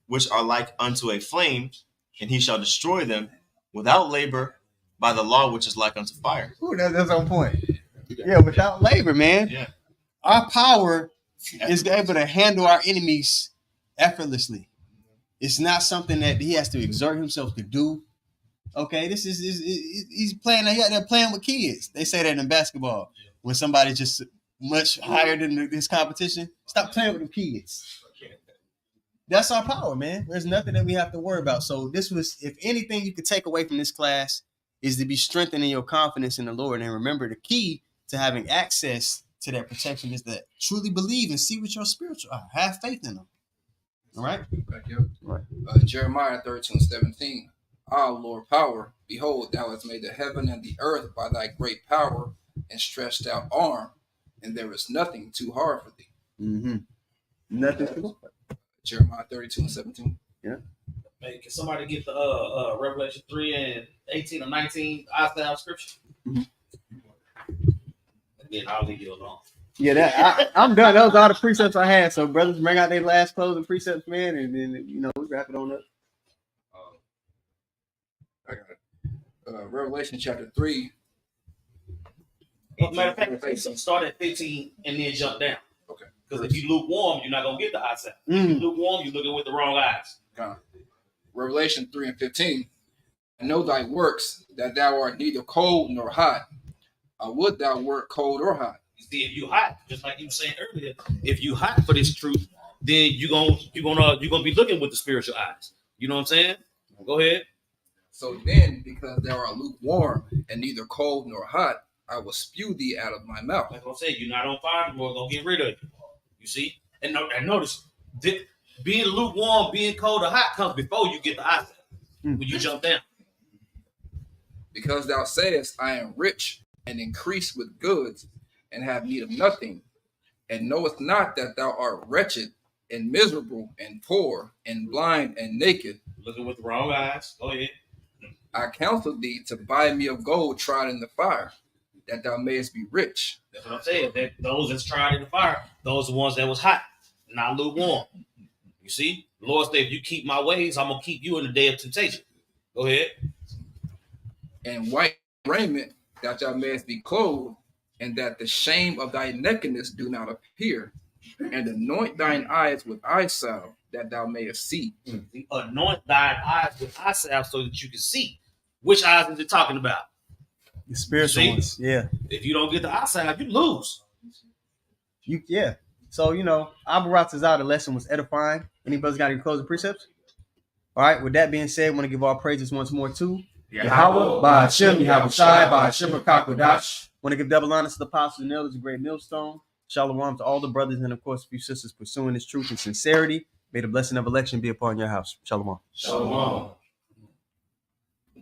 which are like unto a flame, and he shall destroy them without labor, by the law which is like unto fire. Ooh, that's on point. Yeah, without labor, man. Yeah. Our power is able to handle our enemies effortlessly. It's not something that he has to exert himself to do. Okay, he's playing. They're playing with kids. They say that in basketball when somebody's just much higher than this competition. Stop playing with the kids. That's our power, man. There's nothing that we have to worry about. So this was, if anything you could take away from this class, is to be strengthened in your confidence in the Lord. And remember, the key to having access to that protection is to truly believe and see with your spiritual eye. Have faith in them. All right? Back up. Right. Jeremiah 13:17. Ah, Lord power, behold, thou hast made the heaven and the earth by thy great power and stretched out arm, and there is nothing too hard for thee. Mm-hmm. Nothing too hard. Jeremiah 32:17. Yeah. Hey, can somebody get the Revelation 3 and 18 or 19 Isaiah scripture? Mm-hmm. And then I'll leave you alone. Yeah, I'm done. Those are all the precepts I had. So brothers, bring out their last closing precepts, man, and then we wrap it on up. I got it. Revelation chapter 3. Matter of fact, start at 15 and then jump down. Okay. Because if you lukewarm, you're not gonna get the Isaiah. If you lukewarm, you're looking with the wrong eyes. Revelation 3:15. I know thy works, that thou art neither cold nor hot. Would thou wert cold or hot? You see, if you hot, just like you were saying earlier, if you hot for this truth, then you're gonna be looking with the spiritual eyes. You know what I'm saying? Go ahead. So then, because thou art lukewarm and neither cold nor hot, I will spew thee out of my mouth. Like I said, you're not on fire, we're gonna get rid of you. You see? And notice, being lukewarm, being cold or hot comes before you get the Isaiah. when you jump down. Because thou sayest, I am rich and increase with goods, and have need of nothing, and knowest not that thou art wretched and miserable and poor and blind and naked. Looking with the wrong eyes. Go ahead. I counsel thee to buy me of gold tried in the fire, that thou mayest be rich. That's what I'm saying. That those that's tried in the fire, those are the ones that was hot, not lukewarm. You see? The Lord said, if you keep my ways, I'm going to keep you in the day of temptation. Go ahead. And white raiment, that thou mayest be clothed, and that the shame of thy nakedness do not appear. And anoint thine eyes with eye salve, that thou mayest see. Anoint thine eyes with eye salve so that you can see. Which eyes is it talking about? The spiritual ones. Yeah. If you don't get the eye salve, you lose. Yeah. So, Abaratazah, the lesson was edifying. Any brothers got any closing precepts? All right. With that being said, I want to give our praises once more to Yahweh, by Hashem, Yahweh Shai, by Hashem, Kakodash. Want to give double honor to the apostles and elders, a great millstone. Shalom to all the brothers and, of course, a few sisters pursuing this truth and sincerity. May the blessing of election be upon your house. Shalom. Shalom.